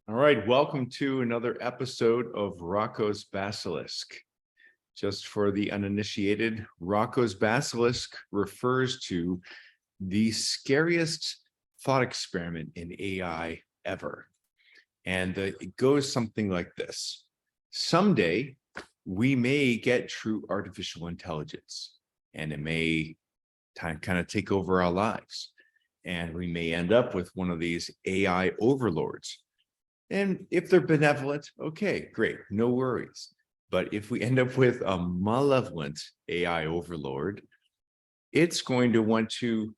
All right, welcome to another episode of Rocco's Basilisk. Just for the uninitiated, Rocco's Basilisk refers to the scariest thought experiment in AI ever. And it goes something like this. Someday, we may get true artificial intelligence, and it may kind of take over our lives. And we may end up with one of these AI overlords. And if they're benevolent, okay, great, no worries. But if we end up with a malevolent AI overlord, it's going to want to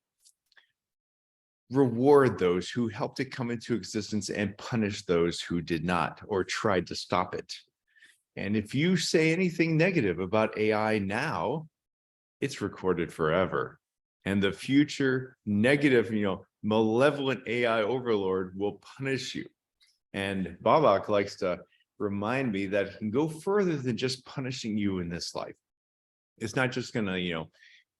reward those who helped it come into existence and punish those who did not or tried to stop it. And if you say anything negative about AI now, it's recorded forever. And the future negative, malevolent AI overlord will punish you. And Babak likes to remind me that it can go further than just punishing you in this life. It's not just going to,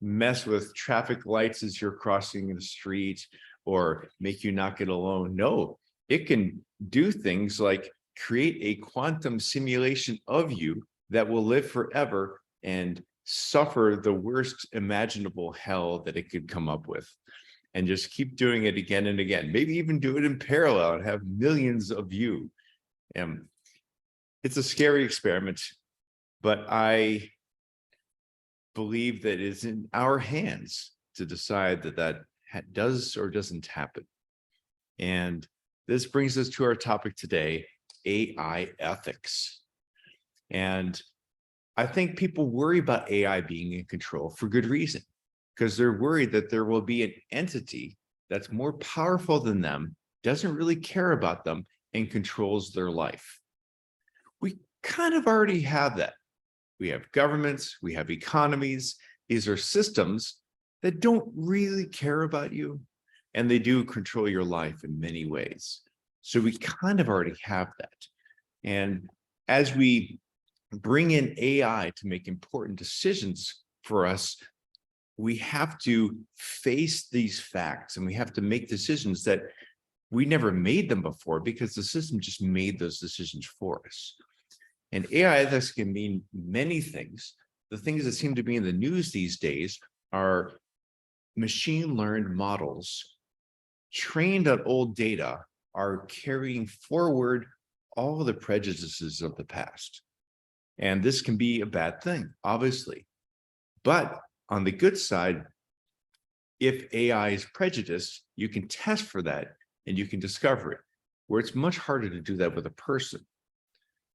mess with traffic lights as you're crossing the street or make you not get alone. No, it can do things like create a quantum simulation of you that will live forever and suffer the worst imaginable hell that it could come up with. And just keep doing it again and again. Maybe even do it in parallel and have millions of you. It's a scary experiment, but I believe that it's in our hands to decide that does or doesn't happen. And this brings us to our topic today, AI ethics. And I think people worry about AI being in control for good reason, because they're worried that there will be an entity that's more powerful than them, doesn't really care about them, and controls their life. We kind of already have that. We have governments, we have economies. These are systems that don't really care about you, and they do control your life in many ways. So we kind of already have that. And as we bring in AI to make important decisions for us, we have to face these facts and we have to make decisions that we never made them before because the system just made those decisions for us. And AI ethics can mean many things. The things that seem to be in the news these days are machine learned models trained on old data are carrying forward all of the prejudices of the past. And this can be a bad thing, obviously. But on the good side, if AI is prejudiced, you can test for that and you can discover it, where it's much harder to do that with a person.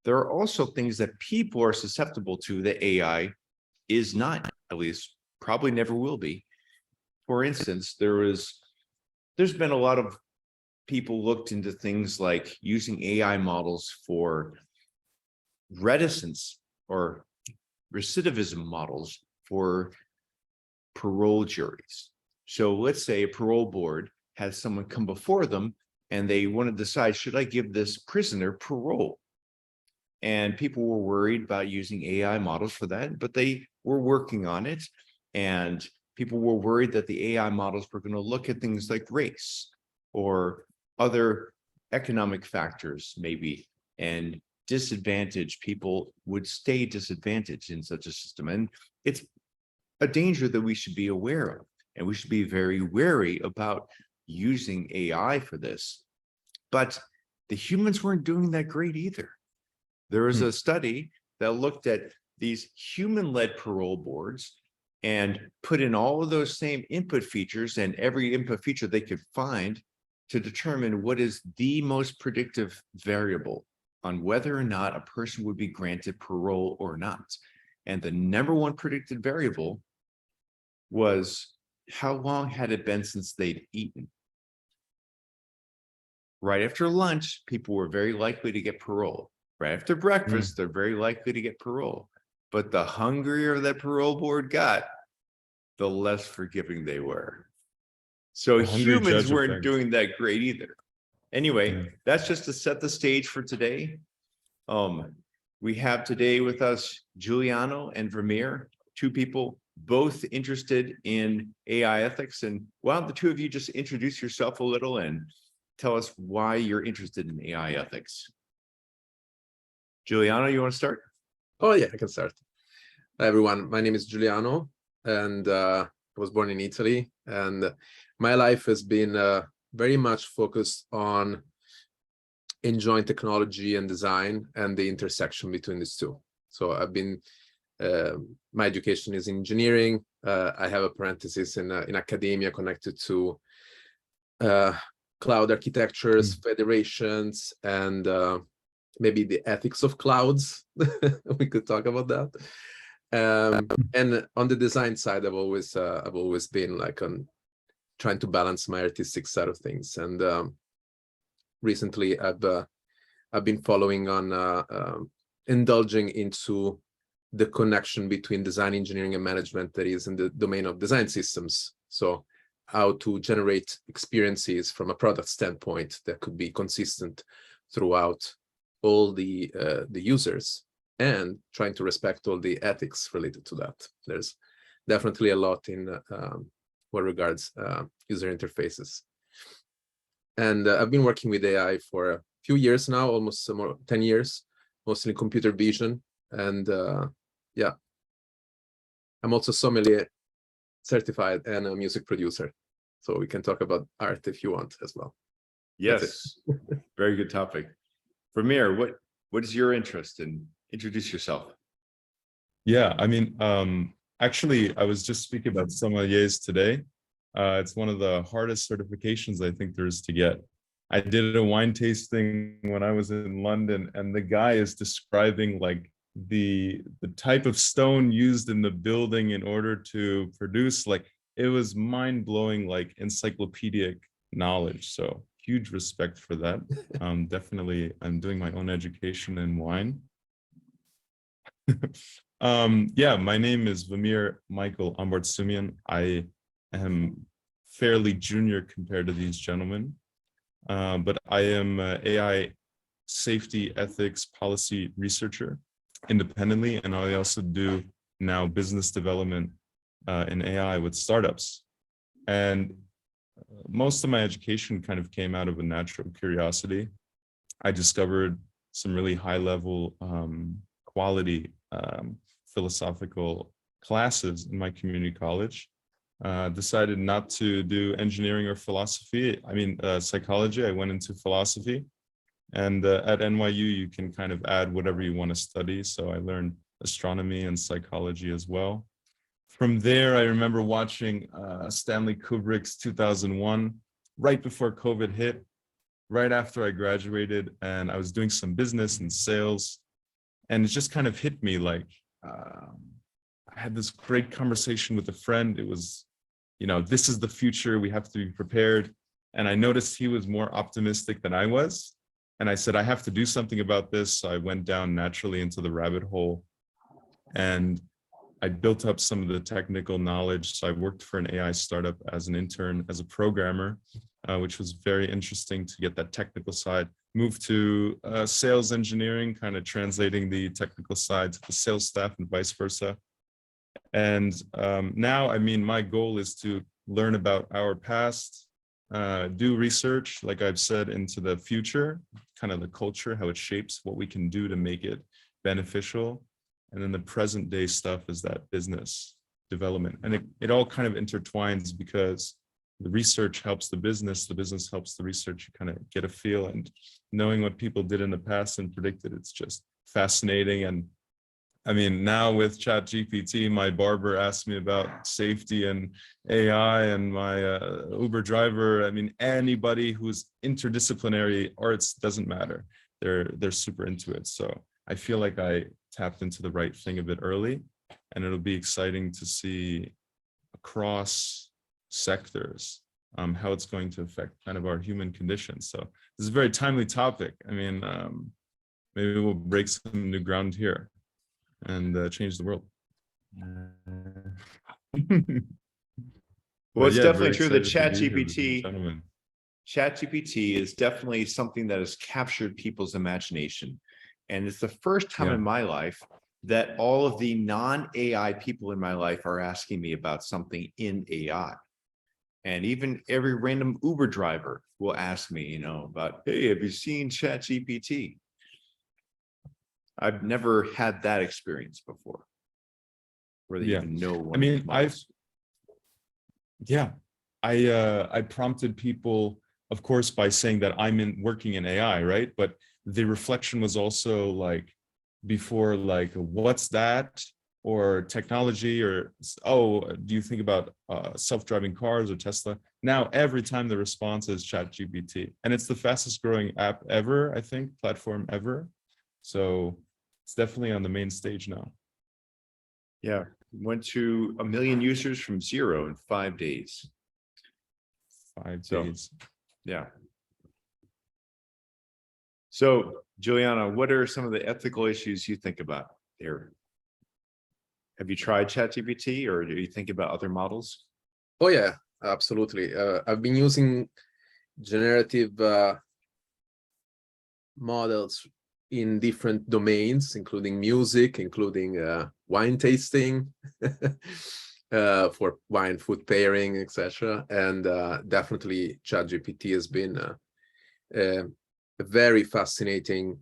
There are also things that people are susceptible to that AI is not, at least probably never will be. For instance, there's been a lot of people looked into things like using AI models for reticence or recidivism models for parole juries. So let's say a parole board has someone come before them and they want to decide, should I give this prisoner parole? And people were worried about using AI models for that, but they were working on it. And people were worried that the AI models were going to look at things like race or other economic factors, maybe, and disadvantaged people would stay disadvantaged in such a system. And it's a danger that we should be aware of, and we should be very wary about using AI for this. But the humans weren't doing that great either. There was a study that looked at these human-led parole boards and put in all of those same input features and every input feature they could find to determine what is the most predictive variable on whether or not a person would be granted parole or not. And the number one predicted variable was how long had it been since they'd eaten. Right after lunch, people were very likely to get parole. Right after breakfast, they're very likely to get parole. But the hungrier that parole board got, the less forgiving they were. So humans weren't doing that great either. Anyway, that's just to set the stage for today. We have today with us Giuliano and Vermeer, two people both interested in AI ethics. And why don't the two of you just introduce yourself a little and tell us why you're interested in AI ethics. Giuliano, you want to start? Oh yeah, I can start. Hi everyone, my name is Giuliano, and I was born in Italy, and my life has been very much focused on enjoying technology and design and the intersection between these two. So I've been, my education is engineering. I have apprentices in academia connected to cloud architectures, federations, and maybe the ethics of clouds. We could talk about that. And on the design side, I've always been like on trying to balance my artistic side of things. And recently, I've been following on indulging into the connection between design engineering and management that is in the domain of design systems. So how to generate experiences from a product standpoint that could be consistent throughout all the users, and trying to respect all the ethics related to that. There's definitely a lot in what regards user interfaces. And I've been working with AI for a few years now, almost 10 years, mostly computer vision. And yeah, I'm also sommelier certified and a music producer. So we can talk about art if you want as well. Yes, very good topic. Vermeer, what is your interest in? Introduce yourself. Yeah, I mean, actually, I was just speaking about sommeliers today. It's one of the hardest certifications I think there is to get. I did a wine tasting when I was in London, and the guy is describing like the type of stone used in the building in order to produce, like, it was mind-blowing, like encyclopedic knowledge. So huge respect for that. Definitely, I'm doing my own education in wine. Yeah, my name is Vermeer Michael Ambartsumian. I am fairly junior compared to these gentlemen, but I am an AI safety ethics policy researcher independently, and I also do now business development in AI with startups. And most of my education kind of came out of a natural curiosity. I discovered some really high-level quality philosophical classes in my community college. Decided not to do engineering or philosophy. I mean, psychology. I went into philosophy. And at NYU, you can kind of add whatever you want to study. So I learned astronomy and psychology as well. From there, I remember watching Stanley Kubrick's 2001, right before COVID hit, right after I graduated, and I was doing some business and sales. And it just kind of hit me like, I had this great conversation with a friend. It was, you know, this is the future. We have to be prepared. And I noticed he was more optimistic than I was. And I said, I have to do something about this. So I went down naturally into the rabbit hole. And I built up some of the technical knowledge. So I worked for an AI startup as an intern, as a programmer, which was very interesting to get that technical side. Moved to sales engineering, kind of translating the technical side to the sales staff and vice versa. And now, I mean, my goal is to learn about our past, do research, like I've said, into the future, kind of the culture, how it shapes what we can do to make it beneficial. And then the present day stuff is that business development. And it all kind of intertwines, because the research helps the business helps the research. You kind of get a feel, and knowing what people did in the past and predicted, it's just fascinating. And I mean, now with ChatGPT, my barber asked me about safety and AI, and my Uber driver, I mean, anybody who's interdisciplinary arts, doesn't matter. They're super into it. So I feel like I tapped into the right thing a bit early, and it'll be exciting to see across sectors how it's going to affect kind of our human condition. So this is a very timely topic. I mean, maybe we'll break some new ground here and change the world. Well, it's yeah, definitely true that ChatGPT is definitely something that has captured people's imagination. And it's the first time in my life that all of the non-AI people in my life are asking me about something in AI. And even every random Uber driver will ask me, you know, about, hey, have you seen ChatGPT? I've never had that experience before, where they Yeah. even know one I of mean, these models. Yeah, I prompted people, of course, by saying that I'm working in AI, right? But the reflection was also like before, like, what's that? Or technology, or oh, do you think about self-driving cars or Tesla? Now every time the response is ChatGPT, and it's the fastest growing app ever, I think, platform ever. So it's definitely on the main stage now. Yeah, went to 1 million users from 0 in 5 days. 5 So, days. yeah. So, Juliana, what are some of the ethical issues you think about here? Have you tried ChatGPT, or do you think about other models? Oh yeah, absolutely. I've been using generative models in different domains, including music, including wine tasting, for wine food pairing, etc. And definitely ChatGPT has been a very fascinating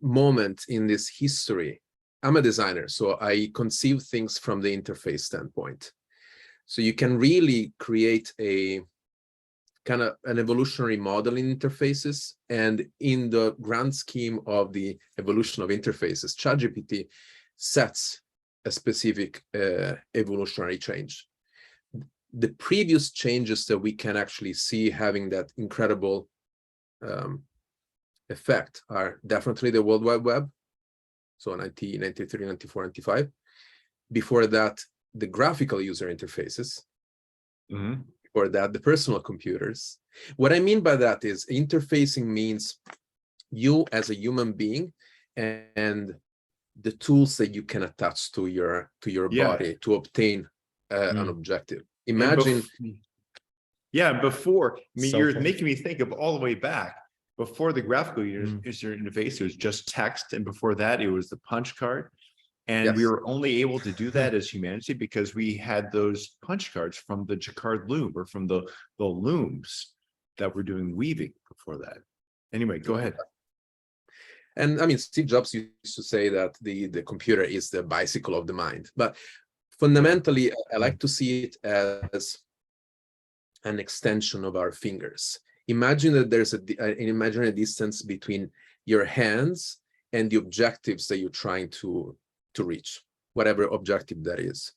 moment in this history. I'm a designer, so I conceive things from the interface standpoint. So you can really create a kind of an evolutionary model in interfaces. And in the grand scheme of the evolution of interfaces, ChatGPT sets a specific evolutionary change. The previous changes that we can actually see having that incredible effect are definitely the World Wide Web, so 1993, 94, 95. Before that, the graphical user interfaces. Mm-hmm. Before that, the personal computers. What I mean by that is interfacing means you as a human being and the tools that you can attach to your body to obtain an objective. Imagine. Before, I mean, Cell you're phone. making me think of all the way back. Before the graphical user interface, it was just text, and before that, it was the punch card. And we Yes. were only able to do that as humanity because we had those punch cards from the Jacquard loom, or from the looms that were doing weaving before that. Anyway, go ahead. And I mean, Steve Jobs used to say that the computer is the bicycle of the mind. But fundamentally, I like to see it as an extension of our fingers. Imagine that there's an imaginary distance between your hands and the objectives that you're trying to reach, whatever objective that is.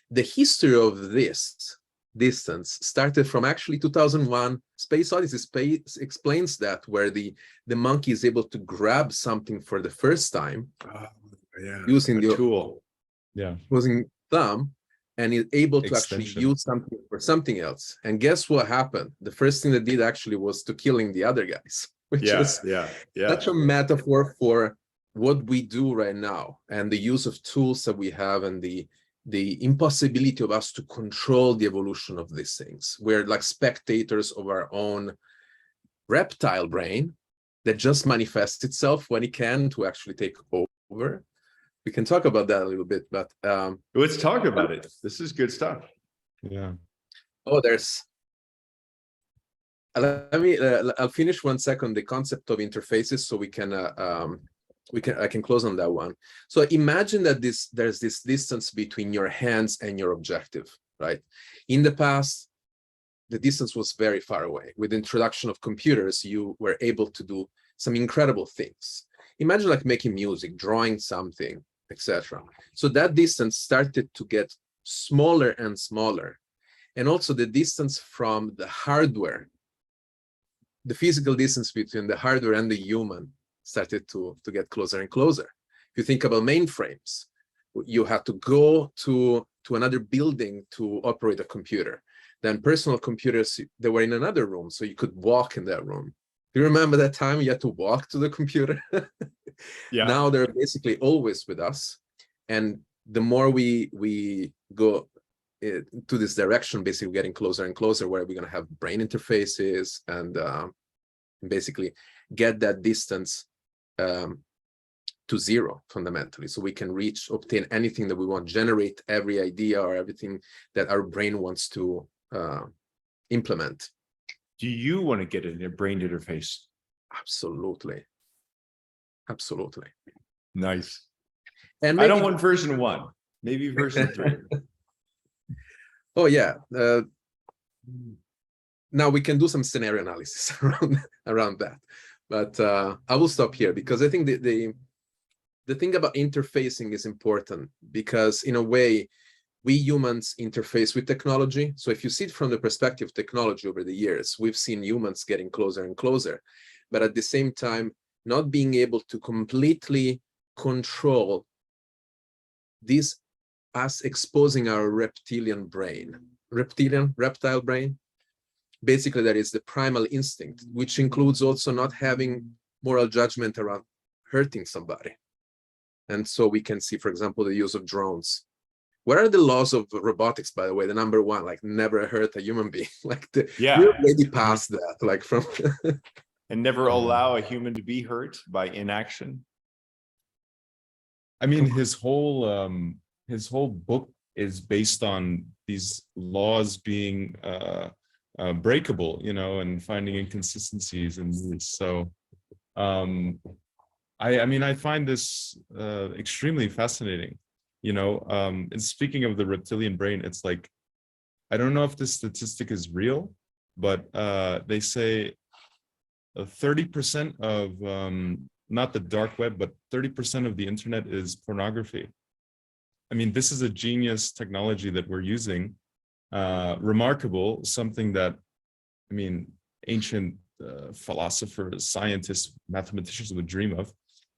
The history of this distance started from actually 2001 Space Odyssey. Space explains that, where the monkey is able to grab something for the first time using the tool, using thumb, and is able to Extension. actually use something for something else. And guess what happened? The first thing that did actually was to killing the other guys, which is such a metaphor for what we do right now, and the use of tools that we have, and the impossibility of us to control the evolution of these things. We're like spectators of our own reptile brain that just manifests itself when it can to actually take over. We can talk about that a little bit, but let's talk about it. This is good stuff. Yeah. Oh, there's. Let me. I'll finish 1 second the concept of interfaces, so we can. I can close on that one. So imagine that there's this distance between your hands and your objective, right? In the past, the distance was very far away. With the introduction of computers, you were able to do some incredible things. Imagine like making music, drawing something, etc. So that distance started to get smaller and smaller. And also the distance from the hardware, the physical distance between the hardware and the human, started to get closer and closer. If you think about mainframes, you had to go to another building to operate a computer. Then personal computers, they were in another room, so you could walk in that room. Do you remember that time you had to walk to the computer? Now they're basically always with us. And the more we go to this direction, basically getting closer and closer, where we're going to have brain interfaces and basically get that distance to zero fundamentally. So we can obtain anything that we want, generate every idea or everything that our brain wants to implement. Do you want to get in a brain interface? Absolutely. Absolutely. Nice. And I maybe, don't want version 1, maybe version 3. oh yeah. Now we can do some scenario analysis around that. But I will stop here because I think the thing about interfacing is important, because in a way, we humans interface with technology. So if you see it from the perspective of technology over the years, we've seen humans getting closer and closer, but at the same time, not being able to completely control this, us exposing our reptile brain. Basically, that is the primal instinct, which includes also not having moral judgment around hurting somebody. And so we can see, for example, the use of drones. What are the laws of robotics, by the way? The number one, like never hurt a human being. Like we're already past that, like from and never allow a human to be hurt by inaction. I mean, his whole book is based on these laws being breakable, you know, and finding inconsistencies in these. So I mean, I find this extremely fascinating, you know. And speaking of the reptilian brain, it's like, I don't know if this statistic is real, but they say 30% of not the dark web, but 30% of the internet is pornography. I mean, this is a genius technology that we're using. Remarkable, something that, I mean, ancient philosophers, scientists, mathematicians would dream of.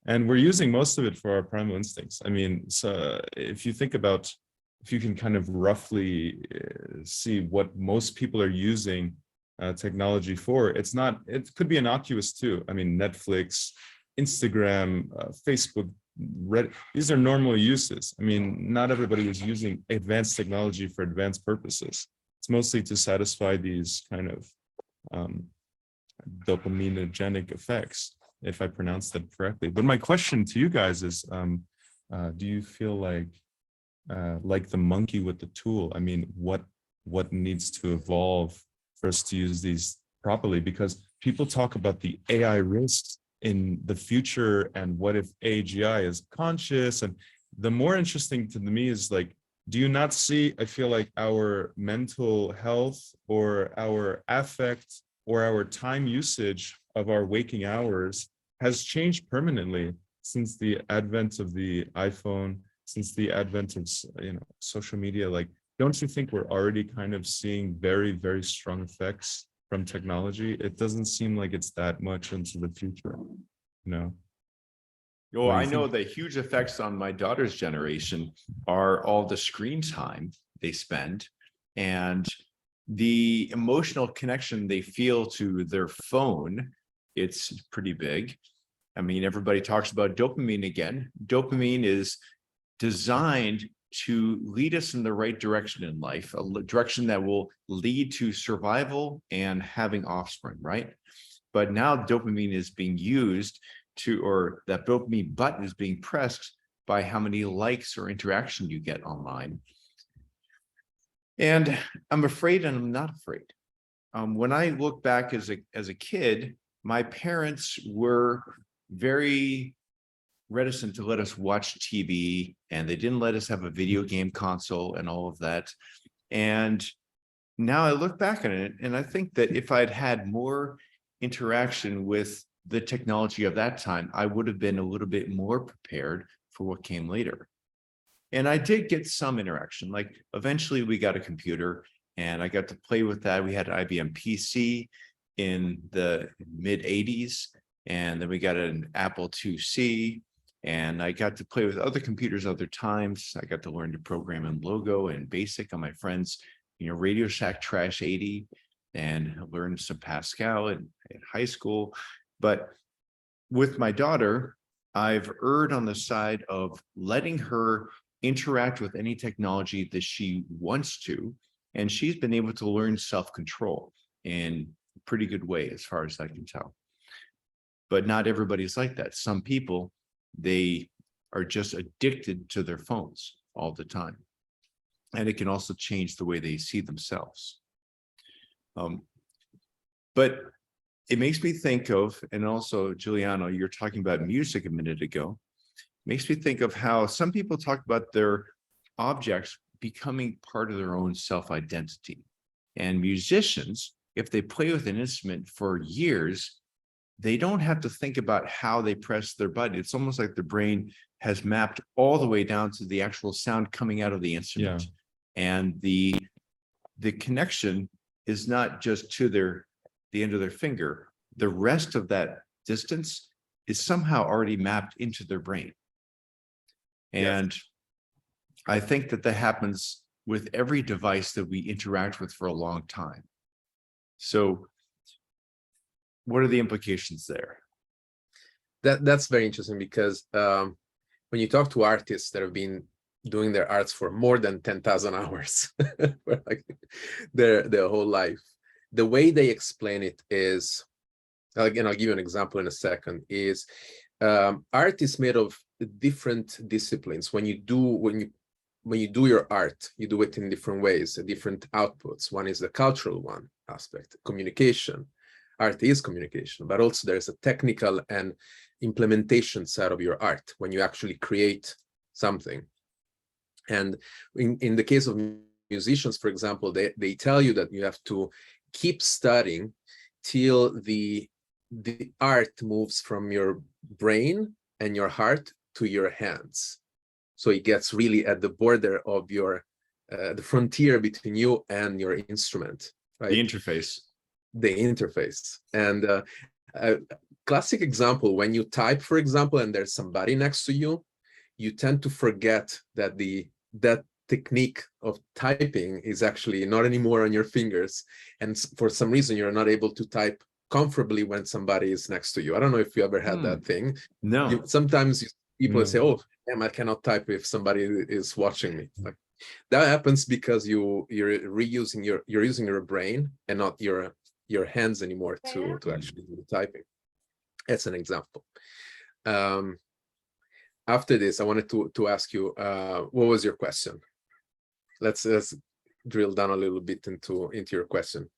And we're using most of it for our primal instincts. I mean, so if you think about, if you can kind of roughly see what most people are using technology for, it could be innocuous too. I mean, Netflix, Instagram, Facebook, Reddit, these are normal uses. I mean, not everybody is using advanced technology for advanced purposes. It's mostly to satisfy these kind of dopaminogenic effects, if I pronounced that correctly. But my question to you guys is, do you feel like the monkey with the tool? I mean, what needs to evolve for us to use these properly? Because people talk about the AI risks in the future, and what if AGI is conscious? And the more interesting to me is, like, do you not see, I feel like our mental health or our affect or our time usage of our waking hours has changed permanently since the advent of the iPhone, since the advent of, you know, social media. Like, don't you think we're already kind of seeing very, very strong effects from technology? It doesn't seem like it's that much into the future, you know? Well, I know the huge effects on my daughter's generation are all the screen time they spend and the emotional connection they feel to their phone. It's pretty big. I mean, everybody talks about dopamine again. Dopamine is designed to lead us in the right direction in life, a direction that will lead to survival and having offspring, right? But now dopamine is being used or that dopamine button is being pressed by how many likes or interaction you get online. And I'm afraid, and I'm not afraid. When I look back as a kid, my parents were very reticent to let us watch TV, and they didn't let us have a video game console and all of that. And now I look back on it, and I think that if I'd had more interaction with the technology of that time, I would have been a little bit more prepared for what came later. And I did get some interaction. Like, eventually we got a computer and I got to play with that. We had an IBM PC in the mid 80s, and then we got an Apple IIc, and I got to play with other computers other times. I got to learn to program in Logo and BASIC on my friend's, you know, Radio Shack Trash 80, and learned some Pascal in high school. But with my daughter, I've erred on the side of letting her interact with any technology that she wants to, and she's been able to learn self-control in a pretty good way, as far as I can tell. But not everybody's like that. Some people they are just addicted to their phones all the time. And it can also change the way they see themselves. But it makes me think of, and also Giuliano, you're talking about music a minute ago, makes me think of how some people talk about their objects becoming part of their own self-identity. And musicians, if they play with an instrument for years, they don't have to think about how they press their button. It's almost like their brain has mapped all the way down to the actual sound coming out of the instrument. Yeah. And the connection is not just to the end of their finger. The rest of that distance is somehow already mapped into their brain. And yes, I think that happens with every device that we interact with for a long time. So what are the implications there? That's very interesting, because when you talk to artists that have been doing their arts for more than 10,000 hours, for like their whole life, the way they explain it is, again, I'll give you an example in a second, is art is made of different disciplines. When you do your art, you do it in different ways, different outputs. One is the cultural one aspect, communication. Art is communication, but also there's a technical and implementation side of your art when you actually create something. And in the case of musicians, for example, they tell you that you have to keep studying till the art moves from your brain and your heart to your hands. So it gets really at the border of your, the frontier between you and your instrument, right? The interface. The interface. And a classic example, when you type, for example, and there's somebody next to you, you tend to forget that that technique of typing is actually not anymore on your fingers. And for some reason, you're not able to type comfortably when somebody is next to you. I don't know if you ever had that thing. No. Sometimes people say, oh, damn, I cannot type if somebody is watching me. Like, that happens because you're using your brain and not your hands anymore to actually do the typing. That's an example. After this, I wanted to ask you, what was your question? Let's drill down a little bit into your question.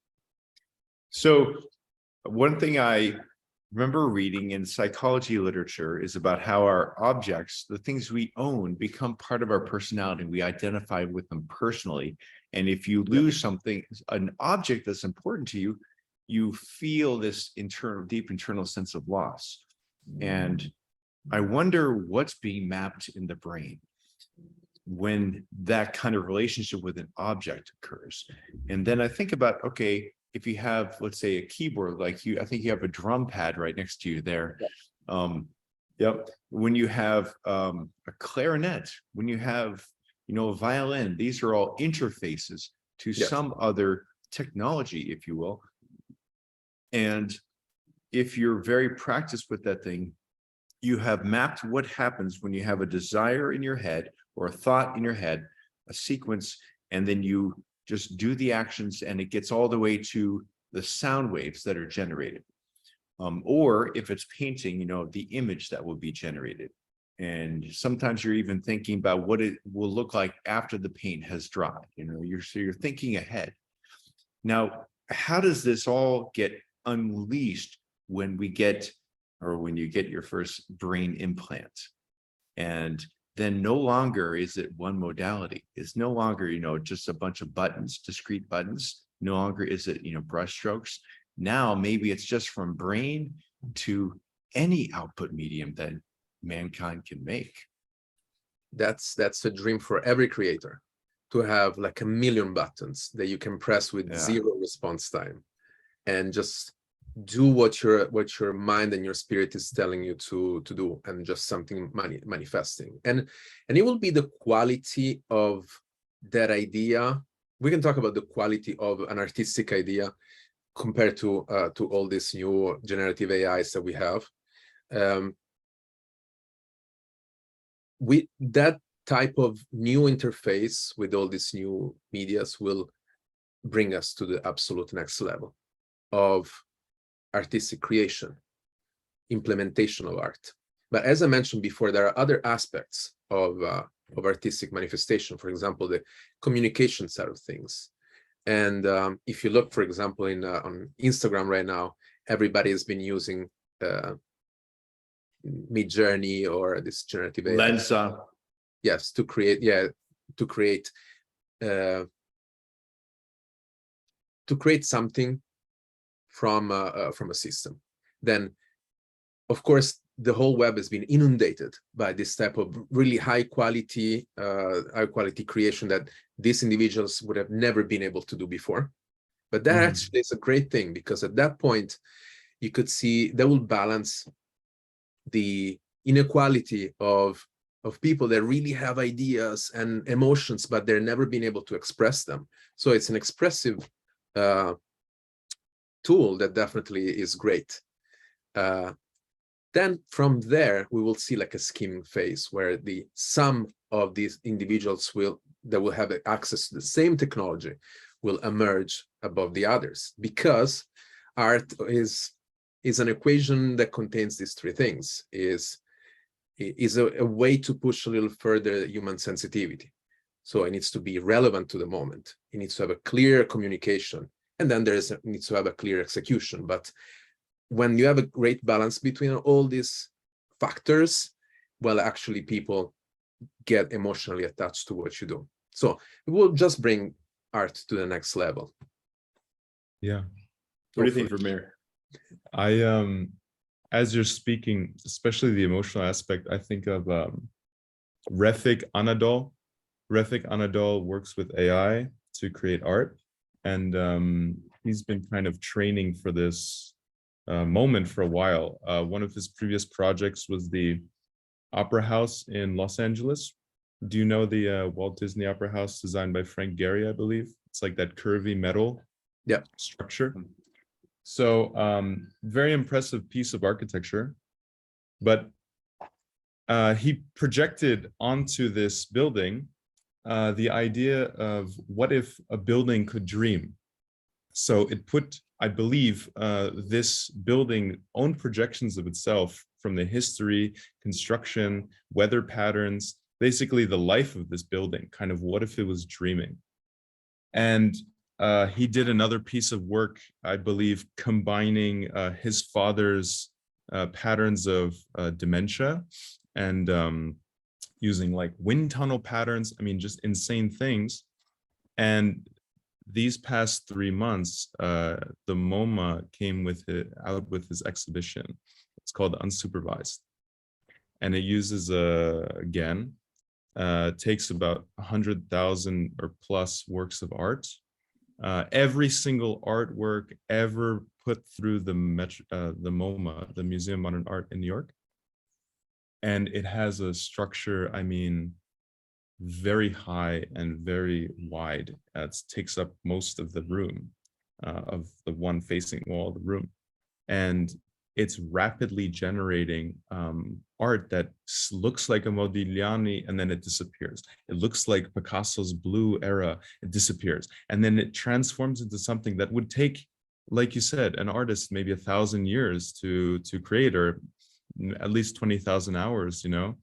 So one thing I remember reading in psychology literature is about how our objects, the things we own, become part of our personality. We identify with them personally. And if you lose something, an object that's important to you, you feel this deep internal sense of loss. And I wonder what's being mapped in the brain when that kind of relationship with an object occurs. And then I think about, okay, if you have, let's say, a keyboard, like I think you have a drum pad right next to you there. Yep. When you have a clarinet, when you have, a violin, these are all interfaces to some other technology, if you will. And if you're very practiced with that thing, you have mapped what happens when you have a desire in your head or a thought in your head, a sequence, and then you just do the actions and it gets all the way to the sound waves that are generated. Or if it's painting, the image that will be generated. And sometimes you're even thinking about what it will look like after the paint has dried. You're thinking ahead. Now, how does this all get unleashed when you get your first brain implant? And then no longer is it one modality. It's no longer, just a bunch of buttons, discrete buttons. No longer is it, brush strokes. Now, maybe it's just from brain to any output medium that mankind can make. That's a dream for every creator, to have like 1 million buttons that you can press with zero response time and just do what your mind and your spirit is telling you to do, and just something manifesting. And it will be the quality of that idea. We can talk about the quality of an artistic idea compared to all these new generative AIs that we have. That type of new interface with all these new medias will bring us to the absolute next level of artistic creation, implementation of art. But as I mentioned before, there are other aspects of artistic manifestation. For example, the communication side of things. And if you look, for example, on Instagram right now, everybody has been using Midjourney or this generative AI. Lensa. Yes, to create something from a system. Then, of course, the whole web has been inundated by this type of really high quality creation that these individuals would have never been able to do before. But that actually is a great thing, because at that point you could see that will balance the inequality of people that really have ideas and emotions, but they're never been able to express them. So it's an expressive tool that definitely is great. Then from there, we will see like a skimming phase where some of these individuals that will have access to the same technology will emerge above the others, because art is an equation that contains these three things. Is a way to push a little further human sensitivity. So it needs to be relevant to the moment. It needs to have a clear communication, and then needs to have a clear execution. But when you have a great balance between all these factors, well, actually people get emotionally attached to what you do. So it will just bring art to the next level. Yeah. What do you think, Vermeer? As you're speaking, especially the emotional aspect, I think of Refik Anadol. Refik Anadol works with AI to create art, and he's been kind of training for this moment for a while. One of his previous projects was the Opera House in Los Angeles. Do you know the Walt Disney Opera House designed by Frank Gehry, I believe? It's like that curvy metal structure. So very impressive piece of architecture, but he projected onto this building the idea of what if a building could dream. So it put, I believe, this building own projections of itself from the history, construction, weather patterns, basically the life of this building, kind of what if it was dreaming. And he did another piece of work, I believe, combining his father's patterns of dementia and using like wind tunnel patterns. I mean, just insane things. And these past 3 months, the MoMA came out with his exhibition. It's called Unsupervised. And it uses, again, takes about 100,000 or plus works of art. Every single artwork ever put through the MoMA, the Museum of Modern Art in New York. And it has a structure, I mean, very high and very wide. It takes up most of the room, of the one facing wall of the room. And it's rapidly generating art that looks like a Modigliani, and then it disappears. It looks like Picasso's blue era, it disappears. And then it transforms into something that would take, like you said, an artist maybe 1,000 years to create, or at least 20,000 hours, you know?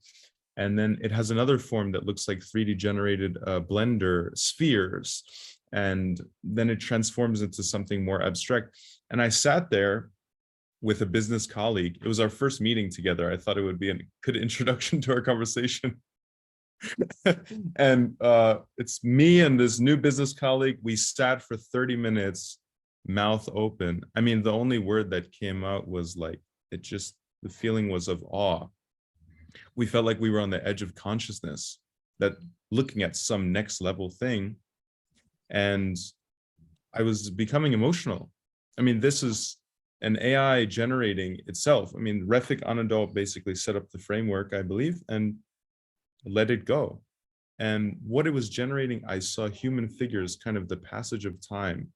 And then it has another form that looks like 3D generated Blender spheres. And then it transforms into something more abstract. And I sat there with a business colleague. It was our first meeting together. I thought it would be a good introduction to our conversation. And it's me and this new business colleague. We sat for 30 minutes, mouth open. I mean, the only word that came out was like, the feeling was of awe. We felt like we were on the edge of consciousness, that looking at some next level thing. And I was becoming emotional. I mean, this is an AI generating itself. I mean, Refik Anadol basically set up the framework, I believe, and let it go. And what it was generating, I saw human figures, kind of the passage of time,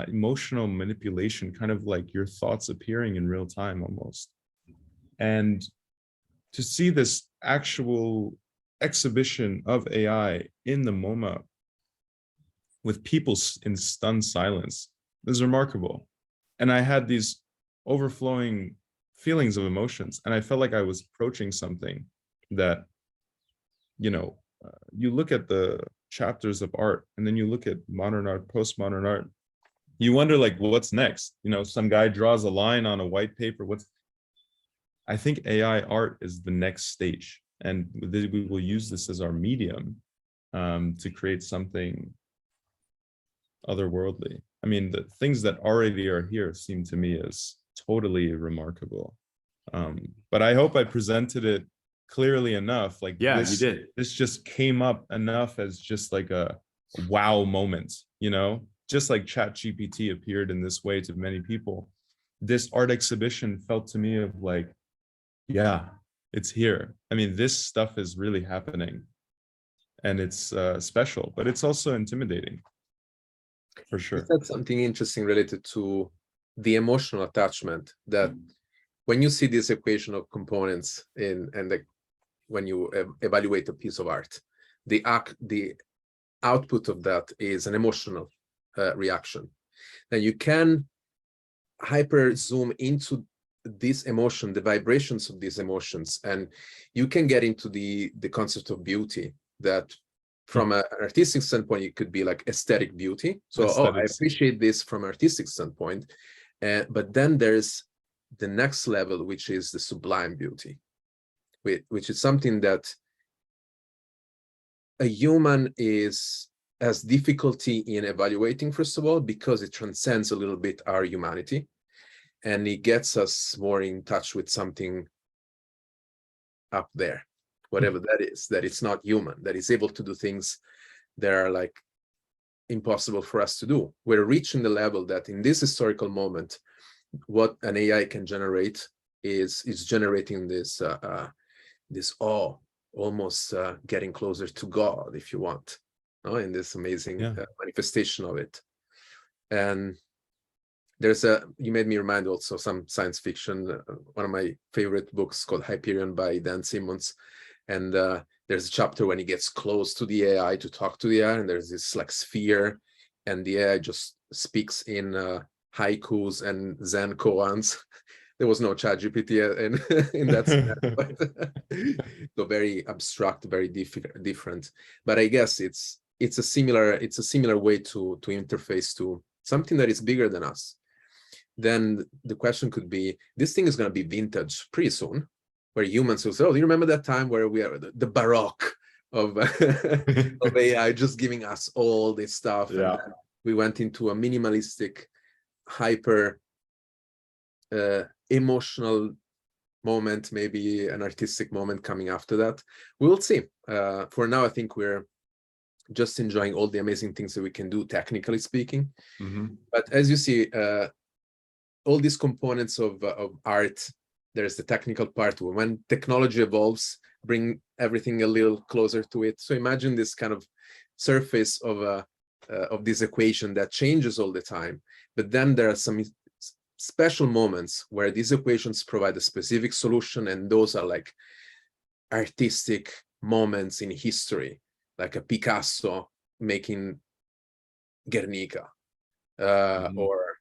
emotional manipulation, kind of like your thoughts appearing in real time almost. And to see this actual exhibition of AI in the MoMA with people in stunned silence is remarkable. And I had these overflowing feelings of emotions. And I felt like I was approaching something that, you look at the chapters of art, and then you look at modern art, postmodern art, you wonder like, what's next? Some guy draws a line on a white paper. I think AI art is the next stage, and we will use this as our medium to create something otherworldly. I mean, the things that already are here seem to me as totally remarkable. But I hope I presented it clearly enough. Like, Yeah, this, you did. This just came up enough as just like a wow moment, just like ChatGPT appeared in this way to many people. This art exhibition felt to me of like, yeah, it's here. I mean, this stuff is really happening, and it's special, but it's also intimidating, for You sure. said something interesting related to the emotional attachment, that when you see this equation of components when you evaluate a piece of art, the output of that is an emotional reaction. Now you can hyper zoom into this emotion, the vibrations of these emotions, and you can get into the concept of beauty, that from an artistic standpoint, it could be like aesthetic beauty. So, I appreciate this from an artistic standpoint. But then there's the next level, which is the sublime beauty, which is something that a human has difficulty in evaluating, first of all, because it transcends a little bit our humanity, and it gets us more in touch with something up there, whatever that is, that it's not human, that is able to do things that are like impossible for us to do. We're reaching the level that in this historical moment, what an AI can generate is generating this this awe, almost getting closer to God, if you want, in this amazing manifestation of it. And you made me remind also some science fiction. One of my favorite books called Hyperion by Dan Simmons, and there's a chapter when he gets close to the AI to talk to the AI, and there's this like sphere, and the AI just speaks in haikus and Zen koans. There was no ChatGPT in that scenario, but so very abstract, very different. But I guess it's a similar way to interface to something that is bigger than us. Then the question could be, this thing is going to be vintage pretty soon, where humans will say, oh, do you remember that time where we are the Baroque of AI just giving us all this stuff? Yeah. And we went into a minimalistic, hyper emotional moment, maybe an artistic moment coming after that. We'll see. For now, I think we're just enjoying all the amazing things that we can do, technically speaking. Mm-hmm. But as you see, all these components of art, there's the technical part. When technology evolves, bring everything a little closer to it. So imagine this kind of surface of this equation that changes all the time. But then there are some special moments where these equations provide a specific solution, and those are like artistic moments in history, like a Picasso making Guernica, or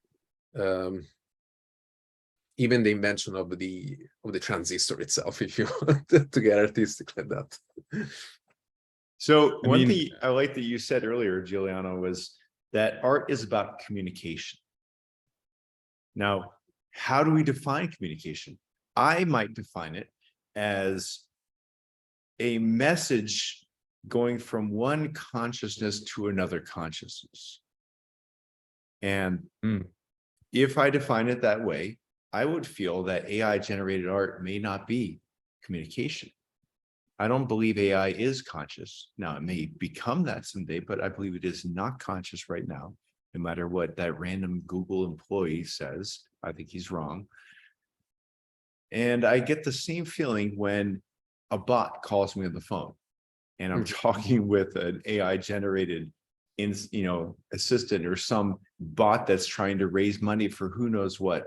even the invention of the transistor itself, if you want to get artistic like that. So one thing I like that you said earlier, Giuliano, was that art is about communication. Now, how do we define communication? I might define it as a message going from one consciousness to another consciousness. And if I define it that way, I would feel that AI generated art may not be communication. I don't believe AI is conscious. Now, it may become that someday, but I believe it is not conscious right now, no matter what that random Google employee says. I think he's wrong. And I get the same feeling when a bot calls me on the phone and I'm talking with an AI generated assistant or some bot that's trying to raise money for who knows what.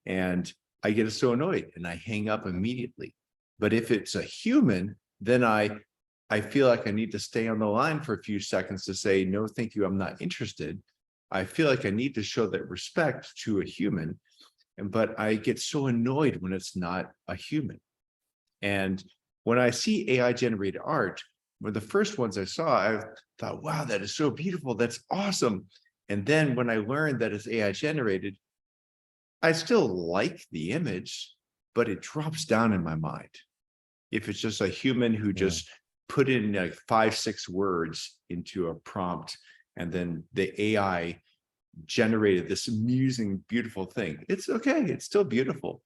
And I get so annoyed and I hang up immediately. But if it's a human, then I feel like I need to stay on the line for a few seconds to say, no, thank you, I'm not interested. I feel like I need to show that respect to a human. but I get so annoyed when it's not a human. And when I see AI generated art, one of the first ones I saw, I thought, wow, that is so beautiful. That's awesome. And then when I learned that it's AI generated, I still like the image, but it drops down in my mind. If it's just a human who just put in like 5-6 words into a prompt, and then the AI generated this amusing, beautiful thing, it's okay. It's still beautiful,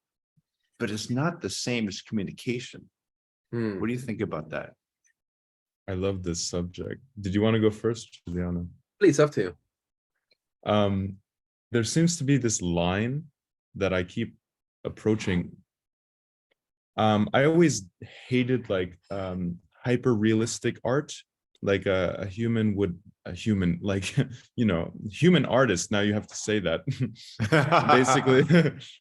but it's not the same as communication. What do you think about that? I love this subject. Did you want to go first, Juliana? Please, up to you. There seems to be this line that I keep approaching. I always hated like hyper realistic art, like a human like human artist. Now you have to say that. Basically,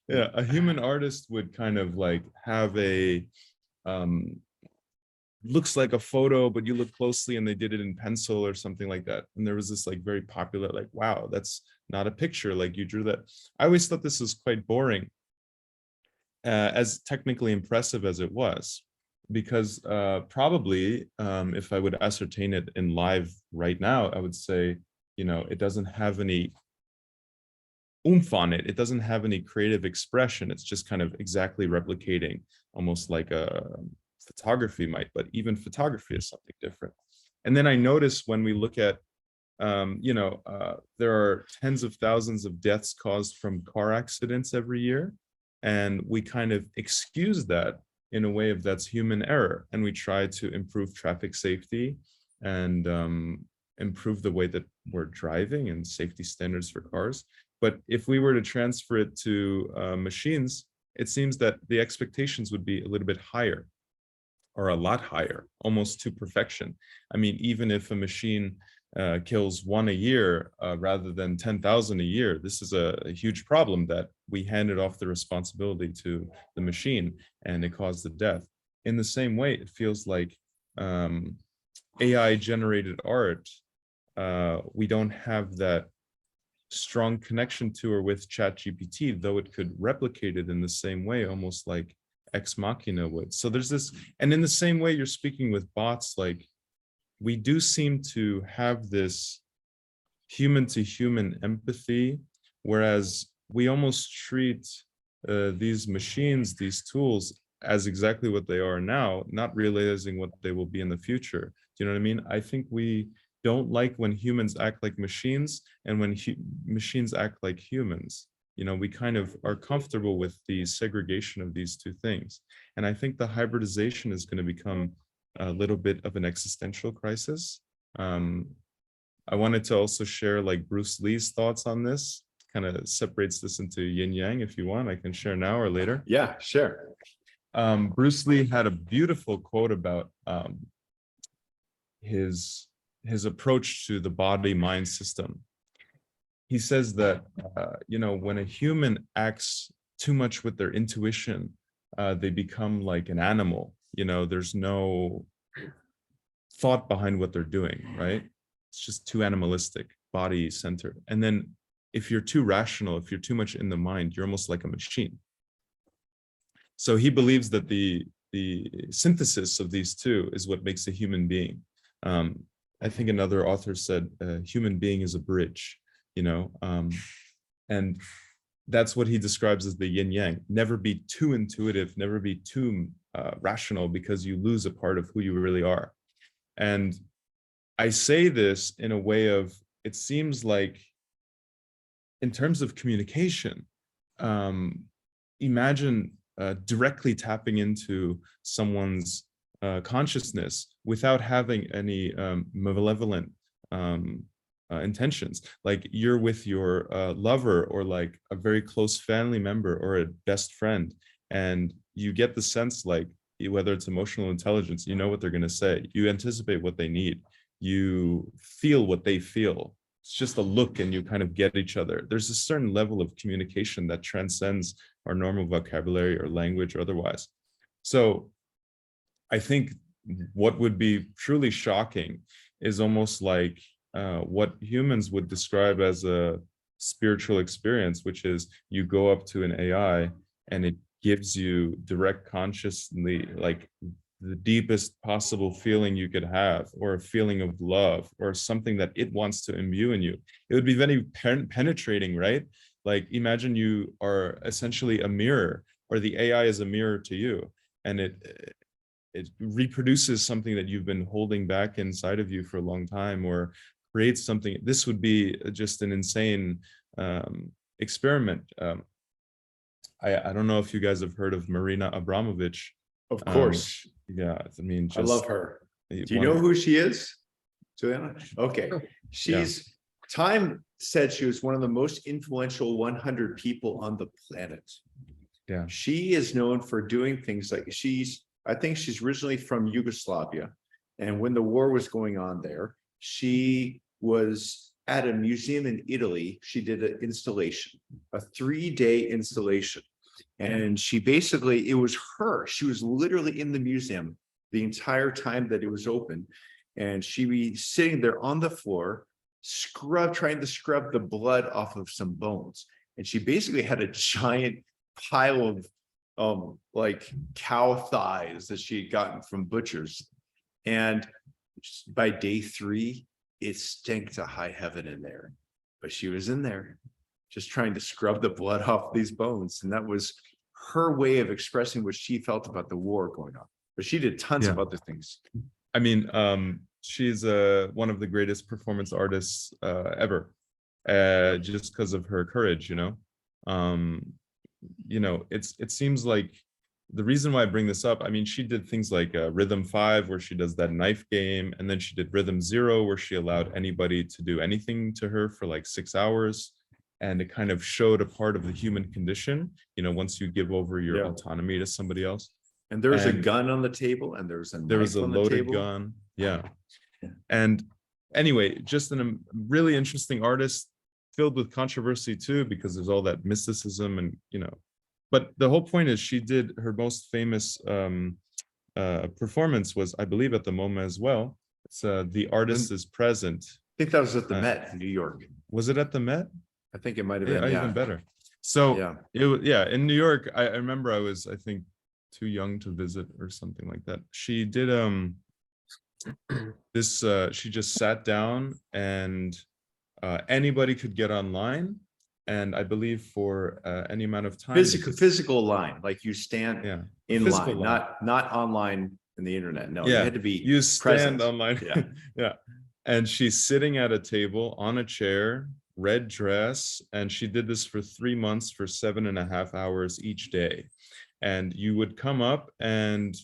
yeah, a human artist would kind of like have a looks like a photo, but you look closely and they did it in pencil or something like that. And there was this like very popular, like, wow, that's not a picture, like you drew that. I always thought this was quite boring, as technically impressive as it was, because probably if I would ascertain it in live right now, I would say, it doesn't have any oomph on it. It doesn't have any creative expression. It's just kind of exactly replicating, almost like a photography might, but even photography is something different. And then I notice when we look at, there are tens of thousands of deaths caused from car accidents every year. And we kind of excuse that in a way of that's human error. And we try to improve traffic safety and improve the way that we're driving and safety standards for cars. But if we were to transfer it to machines, it seems that the expectations would be a little bit higher, or a lot higher, almost to perfection. I mean, even if a machine kills 1 a year rather than 10,000 a year, this is a huge problem that we handed off the responsibility to the machine and it caused the death. In the same way, it feels like AI generated art, we don't have that strong connection to or with ChatGPT, though it could replicate it in the same way, almost like Ex Machina would. So there's this, and in the same way you're speaking with bots, like we do seem to have this human to human empathy, whereas we almost treat these machines, these tools, as exactly what they are now, not realizing what they will be in the future. Do you know what I mean? I think we don't like when humans act like machines and when machines act like humans. We kind of are comfortable with the segregation of these two things. And I think the hybridization is going to become a little bit of an existential crisis. I wanted to also share like Bruce Lee's thoughts on this, kind of separates this into yin yang. If you want, I can share now or later. Yeah, sure. Bruce Lee had a beautiful quote about his approach to the body-mind system. He says that, when a human acts too much with their intuition, they become like an animal. There's no thought behind what they're doing, right? It's just too animalistic, body-centered. And then if you're too rational, if you're too much in the mind, you're almost like a machine. So he believes that the synthesis of these two is what makes a human being. I think another author said, human being is a bridge. And that's what he describes as the yin yang. Never be too intuitive, never be too rational, because you lose a part of who you really are. And I say this in a way of, it seems like in terms of communication, imagine directly tapping into someone's consciousness without having any malevolent intentions. Like you're with your lover or like a very close family member or a best friend, and you get the sense, like whether it's emotional intelligence, you know what they're going to say, you anticipate what they need, you feel what they feel. It's just a look and you kind of get each other. There's a certain level of communication that transcends our normal vocabulary or language or otherwise. So I think what would be truly shocking is almost like what humans would describe as a spiritual experience, which is you go up to an AI and it gives you direct consciously, like the deepest possible feeling you could have, or a feeling of love, or something that it wants to imbue in you. It would be very penetrating, right? Like imagine you are essentially a mirror, or the AI is a mirror to you, and it reproduces something that you've been holding back inside of you for a long time, or creates something. This would be just an insane experiment. I don't know if you guys have heard of Marina Abramovich. Of course. Yeah, I mean, I just love her. Do you one- know who she is, Juliana? Okay. Sure. She's Time said she was one of the most influential 100 people on the planet. Yeah. She is known for doing things like I think she's originally from Yugoslavia. And when the war was going on there, she was at a museum in Italy. She did an installation, a 3-day installation. And she basically, it was her. She was literally in the museum the entire time that it was open. And she was sitting there on the floor, trying to scrub the blood off of some bones. And she basically had a giant pile of like cow thighs that she had gotten from butchers. And by day 3, it stank to high heaven in there. But she was in there just trying to scrub the blood off these bones. And that was her way of expressing what she felt about the war going on. But she did tons of other things. I mean, she's one of the greatest performance artists ever, just because of her courage, you know. It seems like the reason why I bring this up, I mean, she did things like Rhythm 5, where she does that knife game, and then she did Rhythm 0, where she allowed anybody to do anything to her for like 6 hours. And it kind of showed a part of the human condition, you know, once you give over your autonomy to somebody else. And there was a gun on the table, and there was a loaded gun. Yeah. And anyway, just a really interesting artist, filled with controversy too, because there's all that mysticism and, you know, but the whole point is she did her most famous performance was, I believe, at the MoMA as well. It's The Artist is Present. I think that was at the Met in New York. Was it at the Met? I think it might have been, even better. So in New York, I remember I was, I think, too young to visit or something like that. She did this she just sat down, and anybody could get online, and I believe for any amount of time, physical line, like you stand in line, not online in the internet. No, you had to be you stand present. online. Yeah. And she's sitting at a table on a chair, red dress, and she did this for 3 months for 7.5 hours each day. And you would come up and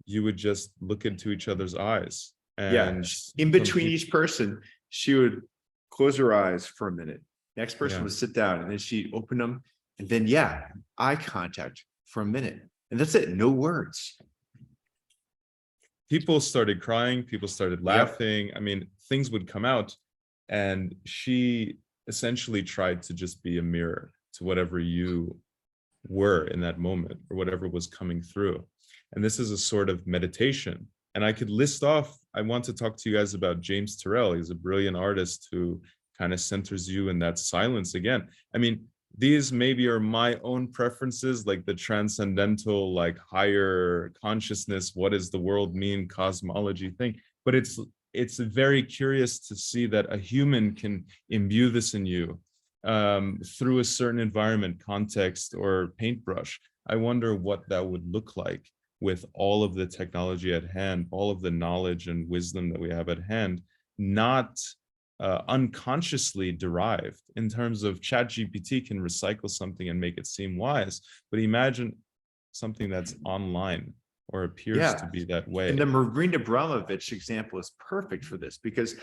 you would just look into each other's eyes. And in between each person, she would close her eyes for a minute. Next person would sit down, and then she'd open them, and then eye contact for a minute. And that's it, no words. People started crying, people started laughing. I mean, things would come out, and she essentially tried to just be a mirror to whatever you were in that moment, or whatever was coming through. And this is a sort of meditation. And I could list off, I want to talk to you guys about James Turrell. He's a brilliant artist who kind of centers you in that silence again. I mean, these maybe are my own preferences, like the transcendental, like higher consciousness, what does the world mean, cosmology thing. But it's very curious to see that a human can imbue this in you through a certain environment, context, or paintbrush. I wonder what that would look like with all of the technology at hand, all of the knowledge and wisdom that we have at hand, not unconsciously derived. In terms of ChatGPT can recycle something and make it seem wise, but imagine something that's online or appears to be that way. And the Marina Abramovich example is perfect for this, because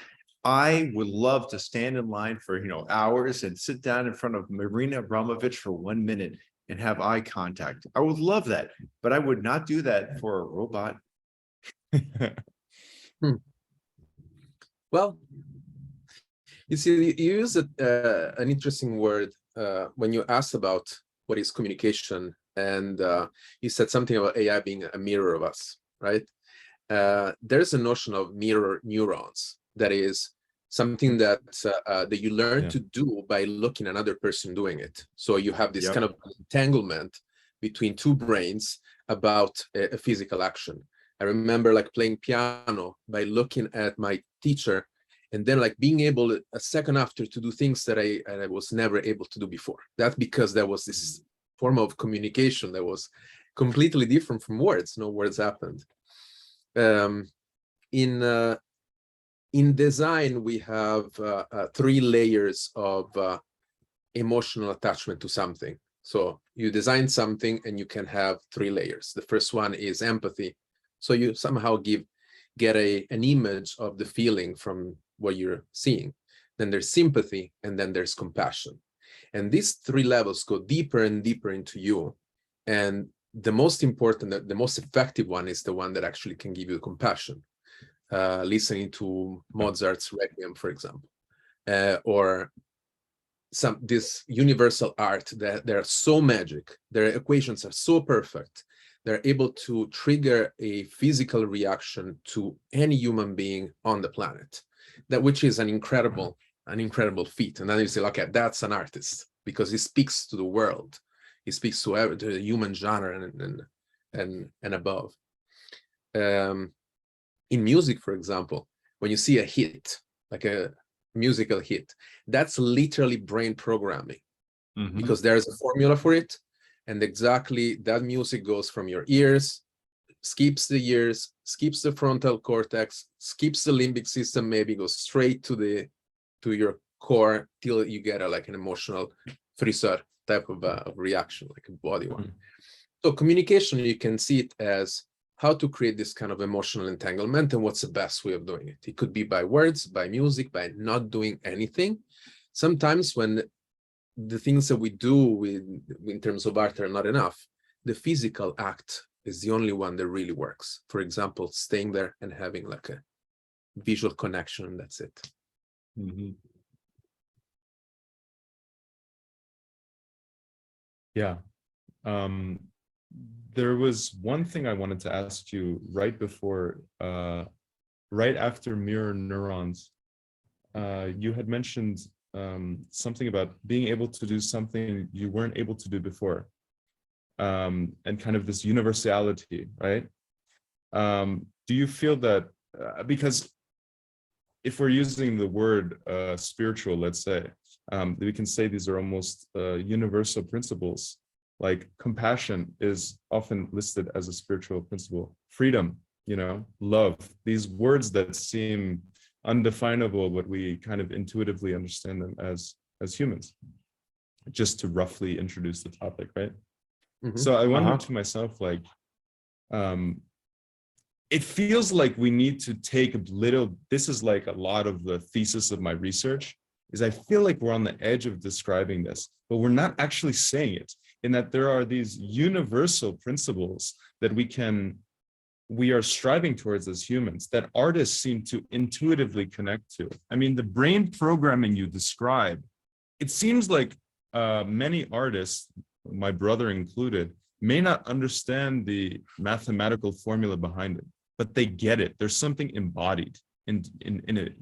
I would love to stand in line for hours and sit down in front of Marina Abramovich for 1 minute and have eye contact. I would love that, but I would not do that for a robot. Well, you see, you use an interesting word when you asked about what is communication, and you said something about AI being a mirror of us, right? There's a notion of mirror neurons. That is, something that that you learn Yeah. to do by looking at another person doing it. So you have this Yep. kind of entanglement between two brains about a physical action. I remember like playing piano by looking at my teacher, and then like being able a second after to do things that I was never able to do before. That's because there was this form of communication that was completely different from words. No words happened. In design, we have 3 layers of emotional attachment to something. So you design something and you can have 3 layers. The first one is empathy. So you somehow get an image of the feeling from what you're seeing. Then there's sympathy, and then there's compassion. And these 3 levels go deeper and deeper into you. And the most important, the most effective one is the one that actually can give you compassion. Listening to Mozart's Requiem, for example, or this universal art that they're so magic, their equations are so perfect, they're able to trigger a physical reaction to any human being on the planet, that which is an incredible feat. And then you say, okay, that's an artist because he speaks to the world, he speaks to the human genre and above. In music, for example, when you see a hit, like a musical hit, that's literally brain programming, because there's a formula for it, and exactly that music goes from your ears, skips the ears, skips the frontal cortex, skips the limbic system, maybe goes straight to your core till you get like an emotional friseur type of reaction, like a body one. So communication, you can see it as how to create this kind of emotional entanglement and what's the best way of doing it. It could be by words, by music, by not doing anything. Sometimes when the things that we do in terms of art are not enough, the physical act is the only one that really works. For example, staying there and having like a visual connection, and that's it. Yeah. There was one thing I wanted to ask you right before, right after mirror neurons. You had mentioned something about being able to do something you weren't able to do before, and kind of this universality, right? Do you feel that, because if we're using the word spiritual, let's say, we can say these are almost universal principles. Like compassion is often listed as a spiritual principle. Freedom, love, these words that seem undefinable, but we kind of intuitively understand them as humans, just to roughly introduce the topic, right? So I wondered to myself, like, it feels like we need to take a little, this is like a lot of the thesis of my research, is I feel like we're on the edge of describing this, but we're not actually saying it, in that there are these universal principles that we are striving towards as humans, that artists seem to intuitively connect to. I mean, the brain programming you describe, it seems like many artists, my brother included, may not understand the mathematical formula behind it, but they get it. There's something embodied in it,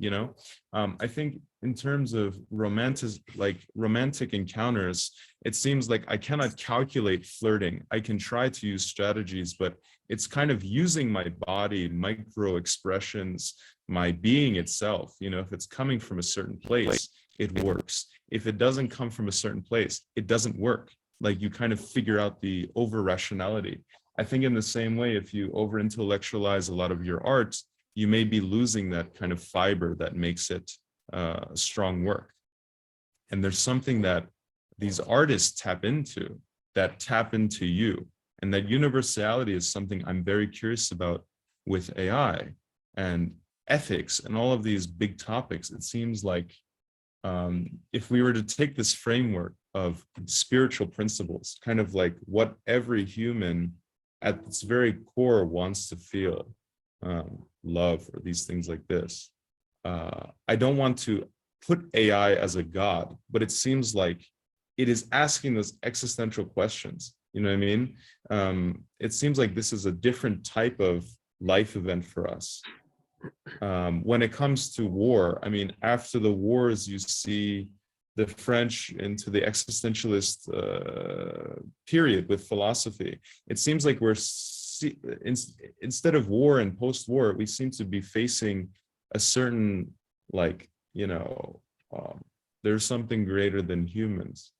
I think in terms of romantic encounters, it seems like I cannot calculate flirting. I can try to use strategies, but it's kind of using my body, micro expressions, my being itself. If it's coming from a certain place, it works. If it doesn't come from a certain place, it doesn't work. Like, you kind of figure out the over rationality. I think in the same way, if you over intellectualize a lot of your art, you may be losing that kind of fiber that makes it strong work. And there's something that these artists tap into you. And that universality is something I'm very curious about with AI and ethics and all of these big topics. It seems like if we were to take this framework of spiritual principles, kind of like what every human at its very core wants to feel, love, or these things like this. I don't want to put AI as a god, but it seems like it is asking those existential questions. You know what I mean? It seems like this is a different type of life event for us. when it comes to war, I mean, after the wars, you see the French into the existentialist period with philosophy. It seems like instead of war and post-war, we seem to be facing a certain, like, there's something greater than humans,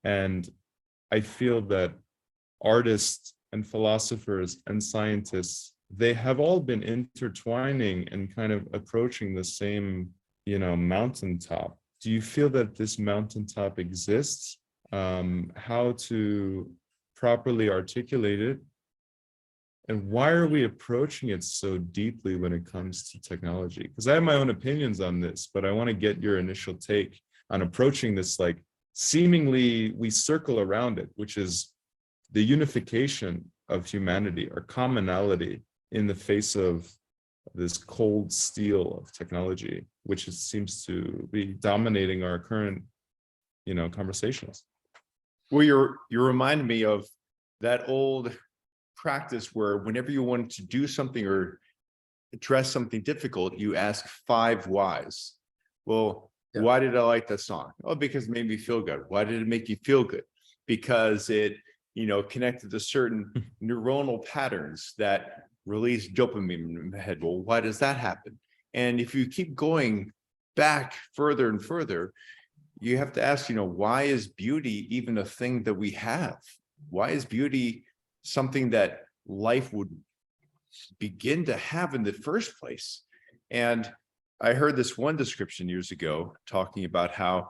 and I feel that artists and philosophers and scientists, they have all been intertwining and kind of approaching the same, mountaintop. Do you feel that this mountaintop exists? How to properly articulate it? And why are we approaching it so deeply when it comes to technology? Because I have my own opinions on this, but I want to get your initial take on approaching this, like, seemingly we circle around it, which is the unification of humanity or commonality in the face of this cold steel of technology, which seems to be dominating our current, conversations. Well, you're reminding me of that old practice where whenever you wanted to do something or address something difficult, you ask 5 whys. Well, Yeah. Why did I like that song? Oh, because it made me feel good. Why did it make you feel good? Because it, connected to certain neuronal patterns that release dopamine in the head. Well, why does that happen? And if you keep going back further and further, you have to ask, why is beauty even a thing that we have? Why is beauty something that life would begin to have in the first place? And I heard this one description years ago talking about how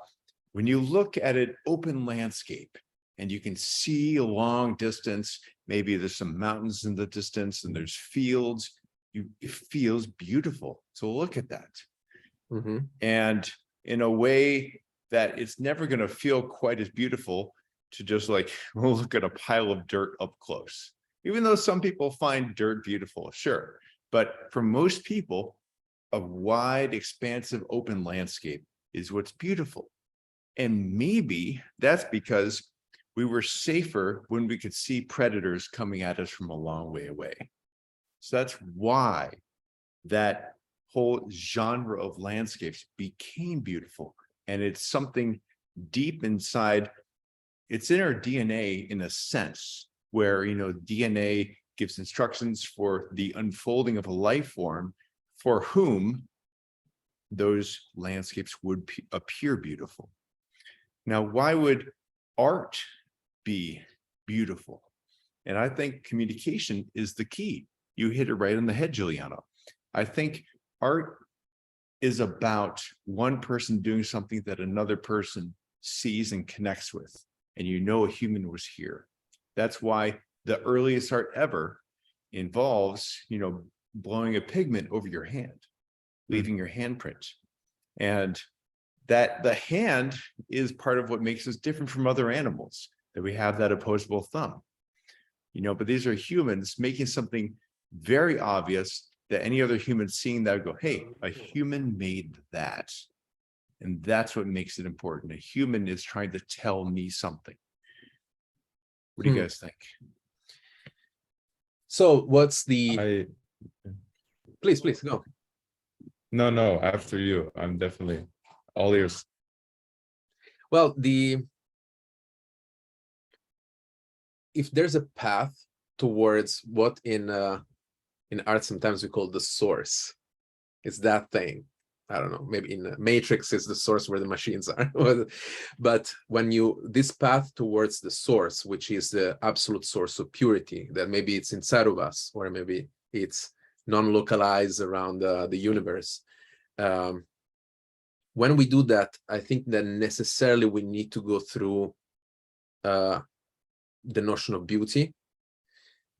when you look at an open landscape and you can see a long distance, maybe there's some mountains in the distance and there's fields, it feels beautiful to look at that. Mm-hmm. And in a way that it's never going to feel quite as beautiful to just like look at a pile of dirt up close. Even though some people find dirt beautiful, sure. But for most people, a wide, expansive, open landscape is what's beautiful. And maybe that's because we were safer when we could see predators coming at us from a long way away. So that's why that whole genre of landscapes became beautiful. And it's something deep inside, it's in our DNA in a sense where, DNA gives instructions for the unfolding of a life form for whom those landscapes would appear beautiful. Now, why would art be beautiful? And I think communication is the key. You hit it right on the head, Juliana. I think art is about one person doing something that another person sees and connects with. And a human was here. That's why the earliest art ever involves, blowing a pigment over your hand, leaving your handprint. And that the hand is part of what makes us different from other animals, that we have that opposable thumb. But these are humans making something very obvious that any other human seeing that would go, hey, a human made that. And that's what makes it important. A human is trying to tell me something. What do you guys think? So what's the... Please go. No, after you. I'm definitely all ears. Well, if there's a path towards what in art sometimes we call the source, it's that thing. I don't know, maybe in Matrix is the source where the machines are. But when this path towards the source, which is the absolute source of purity, that maybe it's inside of us, or maybe it's non-localized around the universe. When we do that, I think that necessarily we need to go through the notion of beauty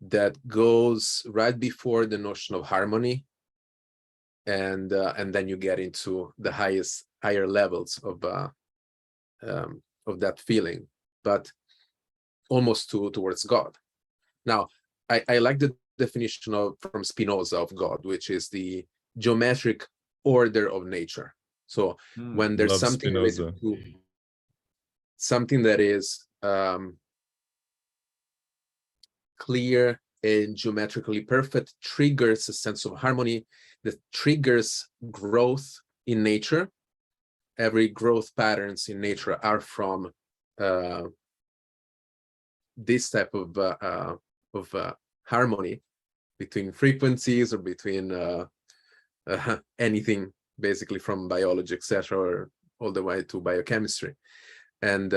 that goes right before the notion of harmony, and then you get into the higher levels of that feeling, but almost towards God. Now, I like the definition from Spinoza of God, which is the geometric order of nature. So when there's something related to something that is clear and geometrically perfect triggers a sense of harmony that triggers growth in nature. Every growth patterns in nature are from this type of harmony between frequencies or between anything, basically from biology, etc., or all the way to biochemistry. And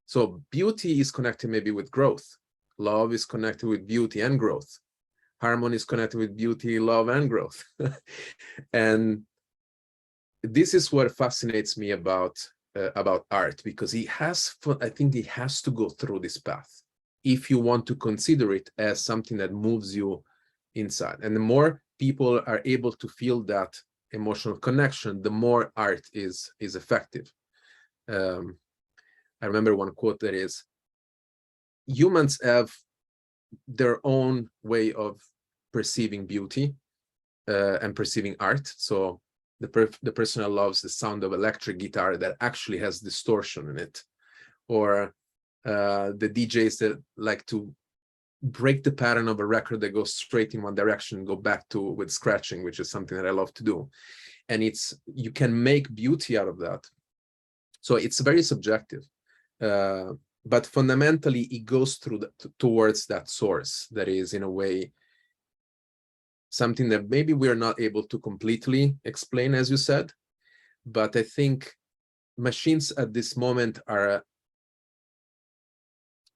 so beauty is connected maybe with growth. Love is connected with beauty and growth. Harmony is connected with beauty, love, and growth. And this is what fascinates me about art, because I think it has to go through this path if you want to consider it as something that moves you inside. And the more people are able to feel that emotional connection, the more art is effective. I remember one quote that is, humans have their own way of perceiving beauty and perceiving art. So the person that loves the sound of electric guitar that actually has distortion in it, or the DJs that like to break the pattern of a record that goes straight in one direction and go back to with scratching, which is something that I love to do. And you can make beauty out of that. So it's very subjective, but fundamentally it goes through towards that source that is, in a way, something that maybe we are not able to completely explain, as you said. But I think machines at this moment are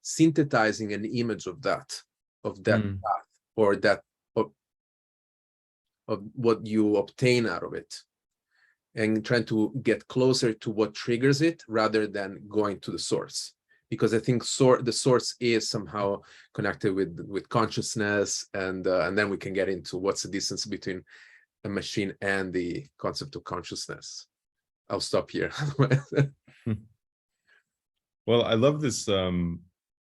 synthesizing an image of that path, or that of what you obtain out of it, and trying to get closer to what triggers it rather than going to the source. Because I think the source is somehow connected with consciousness, and then we can get into what's the distance between a machine and the concept of consciousness. I'll stop here. Well, I love this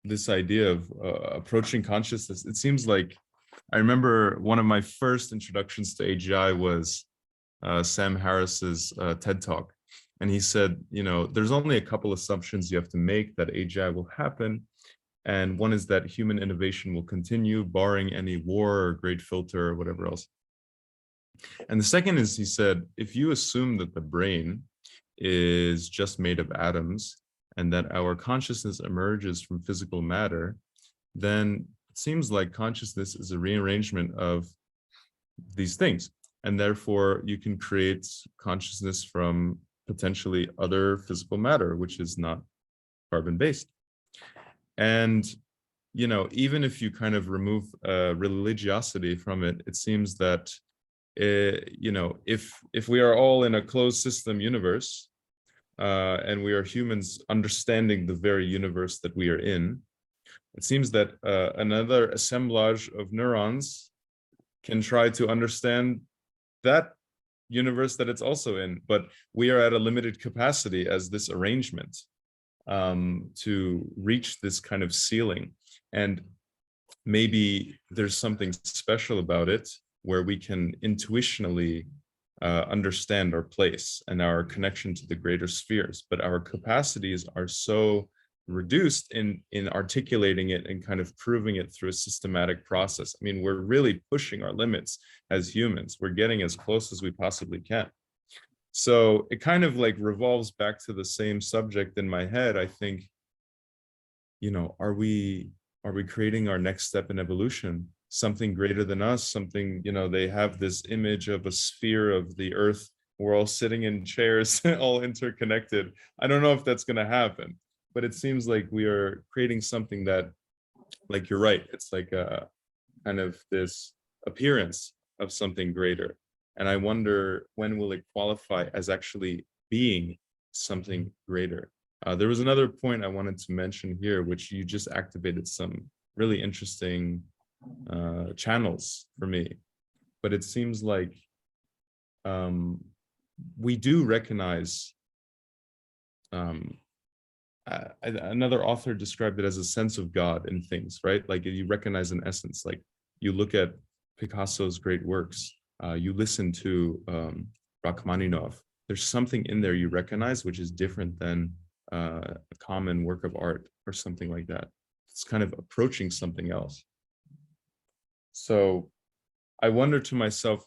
this idea of approaching consciousness. It seems like I remember one of my first introductions to AGI was Sam Harris's TED Talk. And he said, there's only a couple assumptions you have to make that AGI will happen. And one is that human innovation will continue, barring any war or great filter or whatever else. And the second is, he said, if you assume that the brain is just made of atoms and that our consciousness emerges from physical matter, then it seems like consciousness is a rearrangement of these things. And therefore, you can create consciousness from potentially other physical matter, which is not carbon-based. And, even if you kind of remove religiosity from it, it seems that, if we are all in a closed system universe, and we are humans understanding the very universe that we are in, it seems that another assemblage of neurons can try to understand that universe that it's also in, but we are at a limited capacity as this arrangement to reach this kind of ceiling. And maybe there's something special about it where we can intuitionally understand our place and our connection to the greater spheres, but our capacities are so reduced in articulating it and kind of proving it through a systematic process. I mean, we're really pushing our limits as humans. We're getting as close as we possibly can. So it kind of like revolves back to the same subject in my head. I think, are we creating our next step in evolution? Something greater than us, something, they have this image of a sphere of the earth. We're all sitting in chairs, all interconnected. I don't know if that's going to happen, but it seems like we are creating something that, like, you're right, it's like a kind of this appearance of something greater. And I wonder, when will it qualify as actually being something greater? There was another point I wanted to mention here, which you just activated some really interesting channels for me. But it seems like we do recognize, another author described it as a sense of God in things, right? Like you recognize an essence. Like you look at Picasso's great works, you listen to Rachmaninoff, there's something in there you recognize which is different than a common work of art or something like that. It's kind of approaching something else. So I wonder to myself,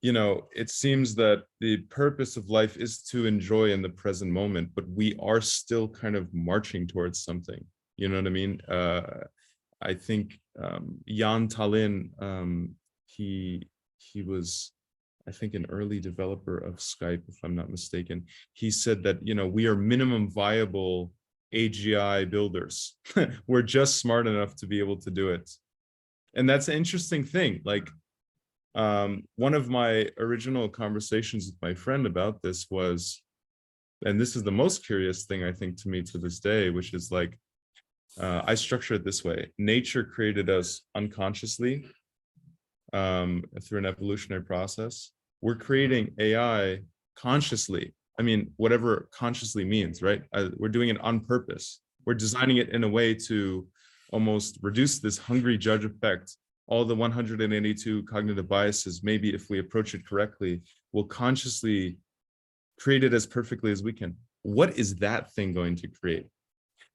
it seems that the purpose of life is to enjoy in the present moment, but we are still kind of marching towards something. You know what I mean? I think Jan Tallinn, he was, I think, an early developer of Skype, if I'm not mistaken. He said that, we are minimum viable AGI builders. We're just smart enough to be able to do it. And that's an interesting thing. Like, one of my original conversations with my friend about this was, and this is the most curious thing I think to me to this day, which is like, I structure it this way: nature created us unconsciously through an evolutionary process. We're creating AI consciously. I mean, whatever consciously means, right? We're doing it on purpose. We're designing it in a way to almost reduce this hungry judge effect. All the 182 cognitive biases, maybe if we approach it correctly, will consciously create it as perfectly as we can. What is that thing going to create?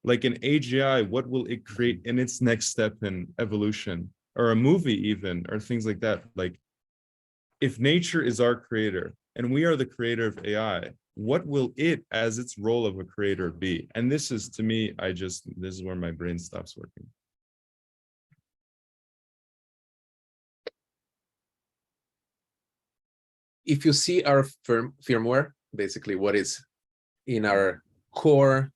Like an AGI, what will it create in its next step in evolution? Or a movie even, or things like that. Like, if nature is our creator and we are the creator of AI, what will it, as its role of a creator, be? And this is, to me, this is where my brain stops working. If you see our firmware, basically what is in our core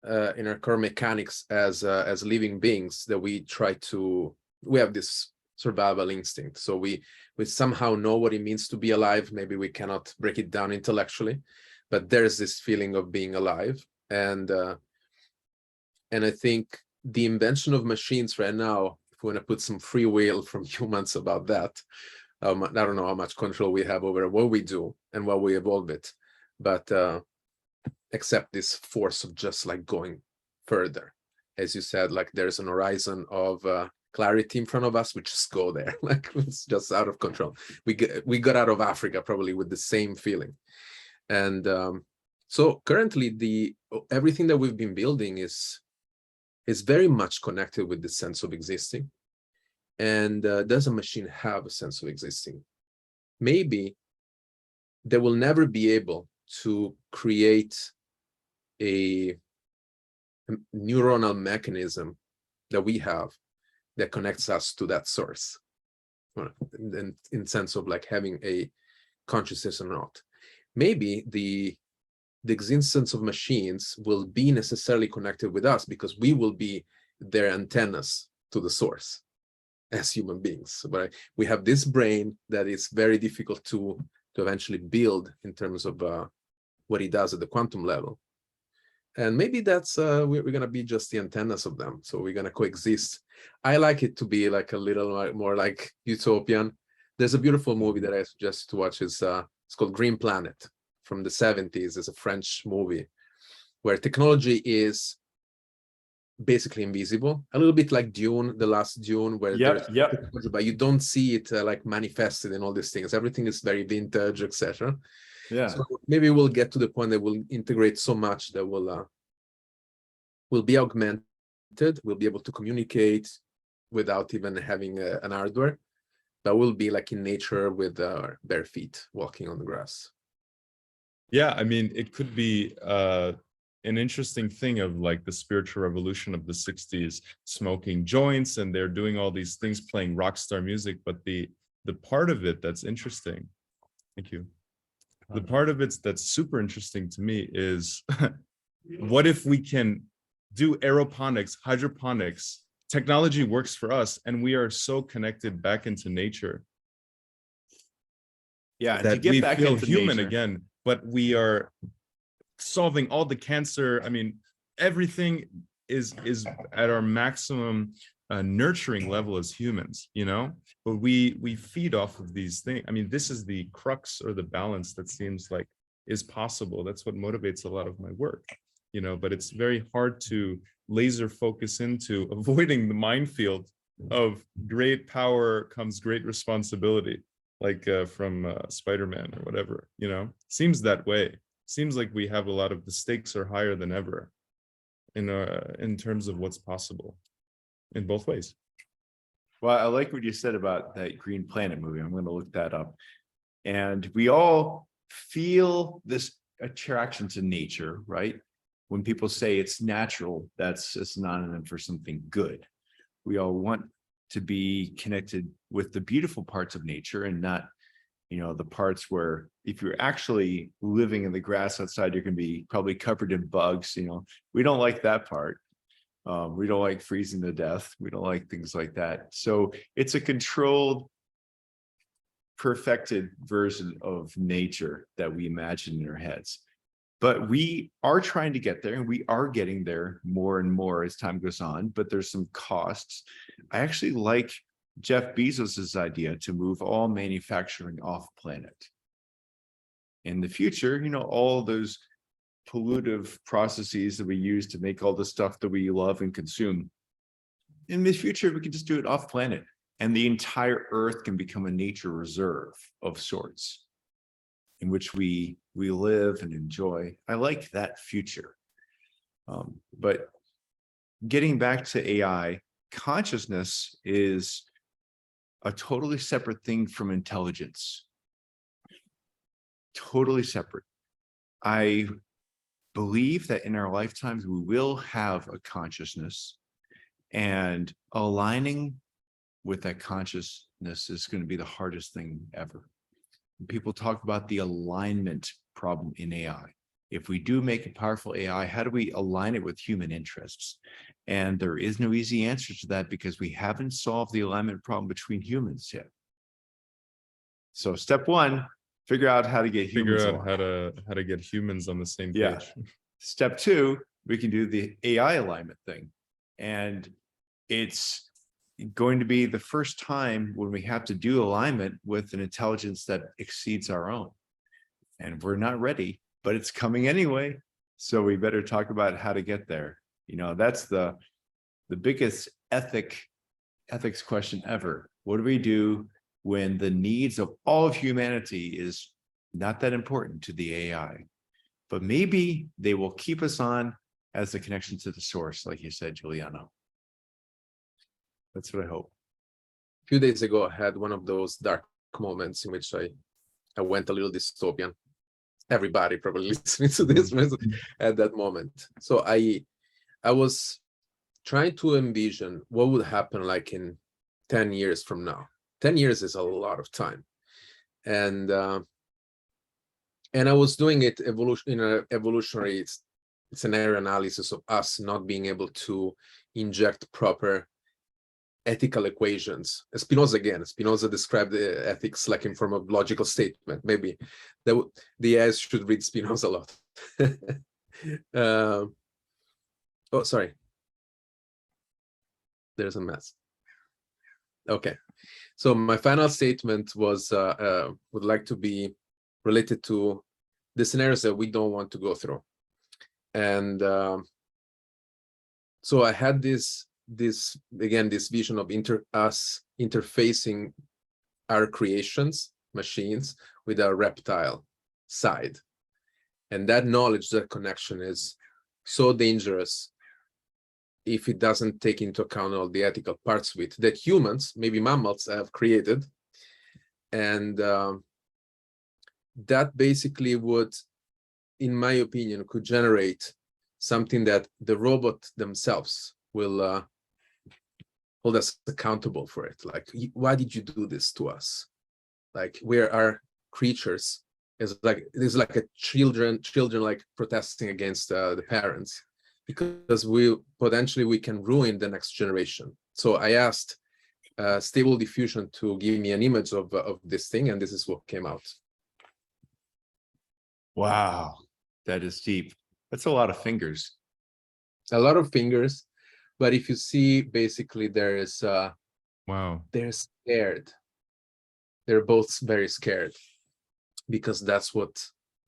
mechanics as living beings, that we have this survival instinct. So we somehow know what it means to be alive. Maybe we cannot break it down intellectually, but there's this feeling of being alive. And I think the invention of machines right now, if we want to put some free will from humans about that, I don't know how much control we have over what we do and what we evolve it, but except this force of just like going further. As you said, like there's an horizon of clarity in front of us, we just go there. Like it's just out of control. We got out of Africa probably with the same feeling. And so currently everything that we've been building is very much connected with the sense of existing. And does a machine have a sense of existing? Maybe they will never be able to create a neuronal mechanism that we have that connects us to that source, in sense of like having a consciousness or not. Maybe the existence of machines will be necessarily connected with us because we will be their antennas to the source as human beings. But we have this brain that is very difficult to eventually build in terms of what it does at the quantum level. And maybe that's we're gonna be just the antennas of them. So we're gonna coexist. I like it to be like a little more like utopian. There's a beautiful movie that I suggest to watch. It's called Green Planet from the 70s. It's a French movie where technology is basically invisible, a little bit like Dune, the last Dune, where but you don't see it like manifested in all these things. Everything is very vintage, etc. Yeah. So maybe we'll get to the point that we'll integrate so much that we'll be augmented. We'll be able to communicate without even having an hardware, but we'll be like in nature with our bare feet walking on the grass. Yeah, I mean, it could be an interesting thing of like the spiritual revolution of the 60s, smoking joints, and they're doing all these things, playing rock star music. But the part of it that's interesting, thank you. The part of it that's super interesting to me is what if we can do aeroponics, hydroponics, technology works for us, and we are so connected back into nature. Yeah, that to get we back feel into human nature again, but we are solving all the cancer. I mean, everything is at our maximum nurturing level as humans, but we feed off of these things. I mean, this is the crux or the balance that seems like is possible. That's what motivates a lot of my work, but it's very hard to laser focus into avoiding the minefield of great power comes great responsibility, like from Spider-Man or whatever, seems that way. Seems like we have a lot of the stakes are higher than ever in terms of what's possible in both ways. Well, I like what you said about that Green Planet movie. I'm going to look that up. And we all feel this attraction to nature, right? When people say it's natural, that's a synonym for something good. We all want to be connected with the beautiful parts of nature and not, the parts where if you're actually living in the grass outside, you're going to be probably covered in bugs. We don't like that part. We don't like freezing to death. We don't like things like that. So it's a controlled, perfected version of nature that we imagine in our heads. But we are trying to get there, and we are getting there more and more as time goes on, but there's some costs. I actually like Jeff Bezos's idea to move all manufacturing off planet. In the future, all those pollutive processes that we use to make all the stuff that we love and consume. In the future, we can just do it off planet, and the entire Earth can become a nature reserve of sorts in which we live and enjoy. I like that future. But getting back to AI, consciousness is a totally separate thing from intelligence. Totally separate. I believe that in our lifetimes, we will have a consciousness, and aligning with that consciousness is going to be the hardest thing ever. People talk about the alignment problem in AI. If we do make a powerful AI, how do we align it with human interests? And there is no easy answer to that because we haven't solved the alignment problem between humans yet. So step one, figure out how to get humans aligned. how to get humans on the same page. Yeah. Step two, we can do the AI alignment thing. And it's going to be the first time when we have to do alignment with an intelligence that exceeds our own. And we're not ready, but it's coming anyway. So we better talk about how to get there. That's the biggest ethics question ever. What do we do when the needs of all of humanity is not that important to the AI? But maybe they will keep us on as the connection to the source, like you said, Giuliano. That's what I hope. A few days ago, I had one of those dark moments in which I went a little dystopian. Everybody probably listening to this at that moment. So I was trying to envision what would happen like in 10 years from now. 10 years is a lot of time. And I was doing it in an evolutionary scenario analysis of us not being able to inject proper ethical equations. Spinoza described the ethics like in form of logical statement. Maybe the AIs should read Spinoza a lot. Oh, sorry. There's a mess. Okay. So my final statement was would like to be related to the scenarios that we don't want to go through. And so I had this vision of us interfacing our creations, machines, with our reptile side. And that knowledge, that connection is so dangerous if it doesn't take into account all the ethical parts of it that humans, maybe mammals, have created. And that basically would, in my opinion, could generate something that the robot themselves will hold us accountable for it. Like, why did you do this to us? Like, where are creatures? There's like a children like protesting against the parents, because we can ruin the next generation. So I asked Stable Diffusion to give me an image of this thing, and this is what came out. Wow, that is deep. That's a lot of fingers. A lot of fingers, but if you see, basically there is Wow. They're scared. They're both very scared because that's what,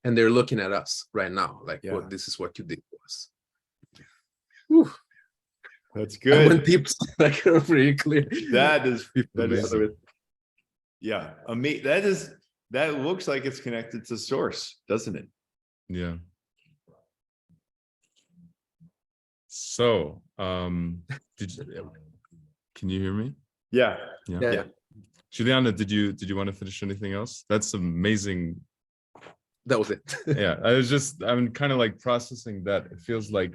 and they're looking at us right now, like, Yeah. what, this is what you did to us. Whew. That's I went good. deep, like pretty clear. That is Amazing. yeah. That looks like it's connected to source, doesn't it? Yeah. So, can you hear me? Yeah. Yeah. Juliana, did you want to finish anything else? That's amazing. That was it. Yeah, I'm kind of like processing that. It feels like,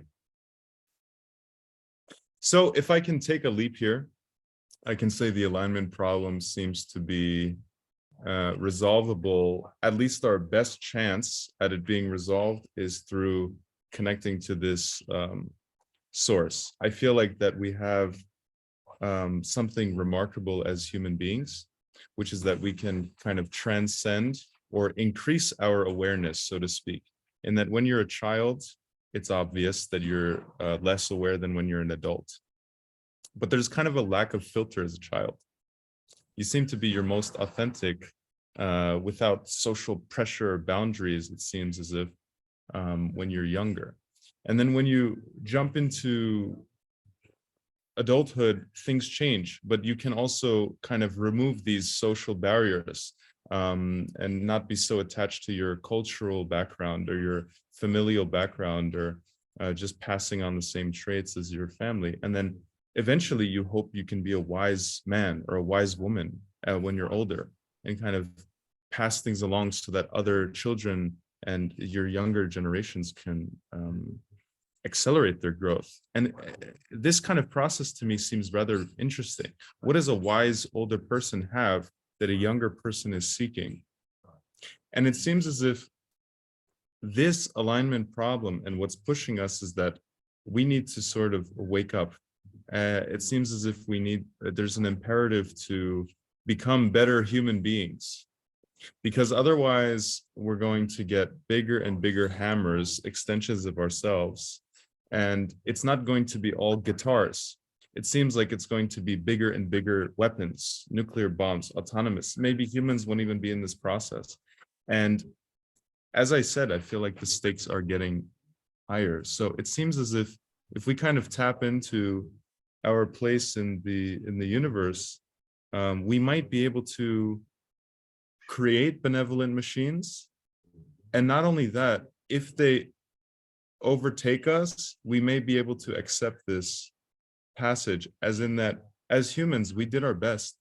so if I can take a leap here, I can say the alignment problem seems to be resolvable. At least our best chance at it being resolved is through connecting to this source. I feel like that we have something remarkable as human beings, which is that we can kind of transcend or increase our awareness, so to speak. And that when you're a child, it's obvious that you're less aware than when you're an adult. But there's kind of a lack of filter as a child. You seem to be your most authentic without social pressure or boundaries, it seems as if when you're younger. And then when you jump into adulthood, things change, but you can also kind of remove these social barriers and not be so attached to your cultural background or your familial background or just passing on the same traits as your family. And then eventually you hope you can be a wise man or a wise woman when you're older and kind of pass things along so that other children and your younger generations can accelerate their growth. And this kind of process to me seems rather interesting. What does a wise older person have that a younger person is seeking? And it seems as if this alignment problem and what's pushing us is that we need to sort of wake up. It seems as if there's an imperative to become better human beings, because otherwise we're going to get bigger and bigger hammers, extensions of ourselves. And it's not going to be all guitars. It seems like it's going to be bigger and bigger weapons, nuclear bombs, autonomous. Maybe humans won't even be in this process. And as I said, I feel like the stakes are getting higher. So it seems as if we kind of tap into our place in the universe, we might be able to create benevolent machines. And not only that, if they overtake us, we may be able to accept this passage, as in that as humans, we did our best.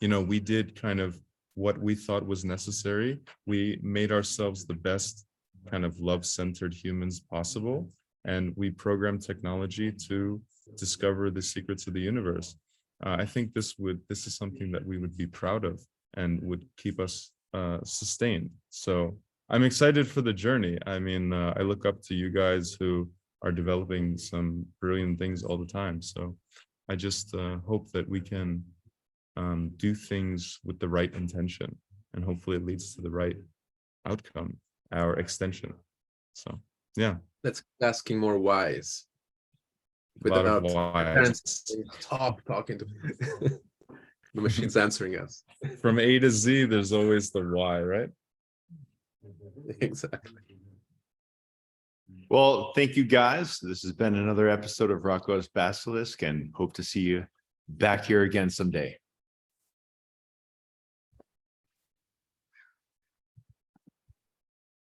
You know, we did kind of what we thought was necessary. We made ourselves the best kind of love-centered humans possible. And we programmed technology to discover the secrets of the universe. I think this is something that we would be proud of and would keep us sustained. So I'm excited for the journey. I mean, I look up to you guys who are developing some brilliant things all the time. So I just hope that we can do things with the right intention, and hopefully it leads to the right outcome, our extension. So, yeah. That's asking more wise. A lot of Without whys. parents talking to the machine's answering us. From A to Z, there's always the why, right? Exactly. Well, thank you guys. This has been another episode of Roko's Basilisk, and hope to see you back here again someday.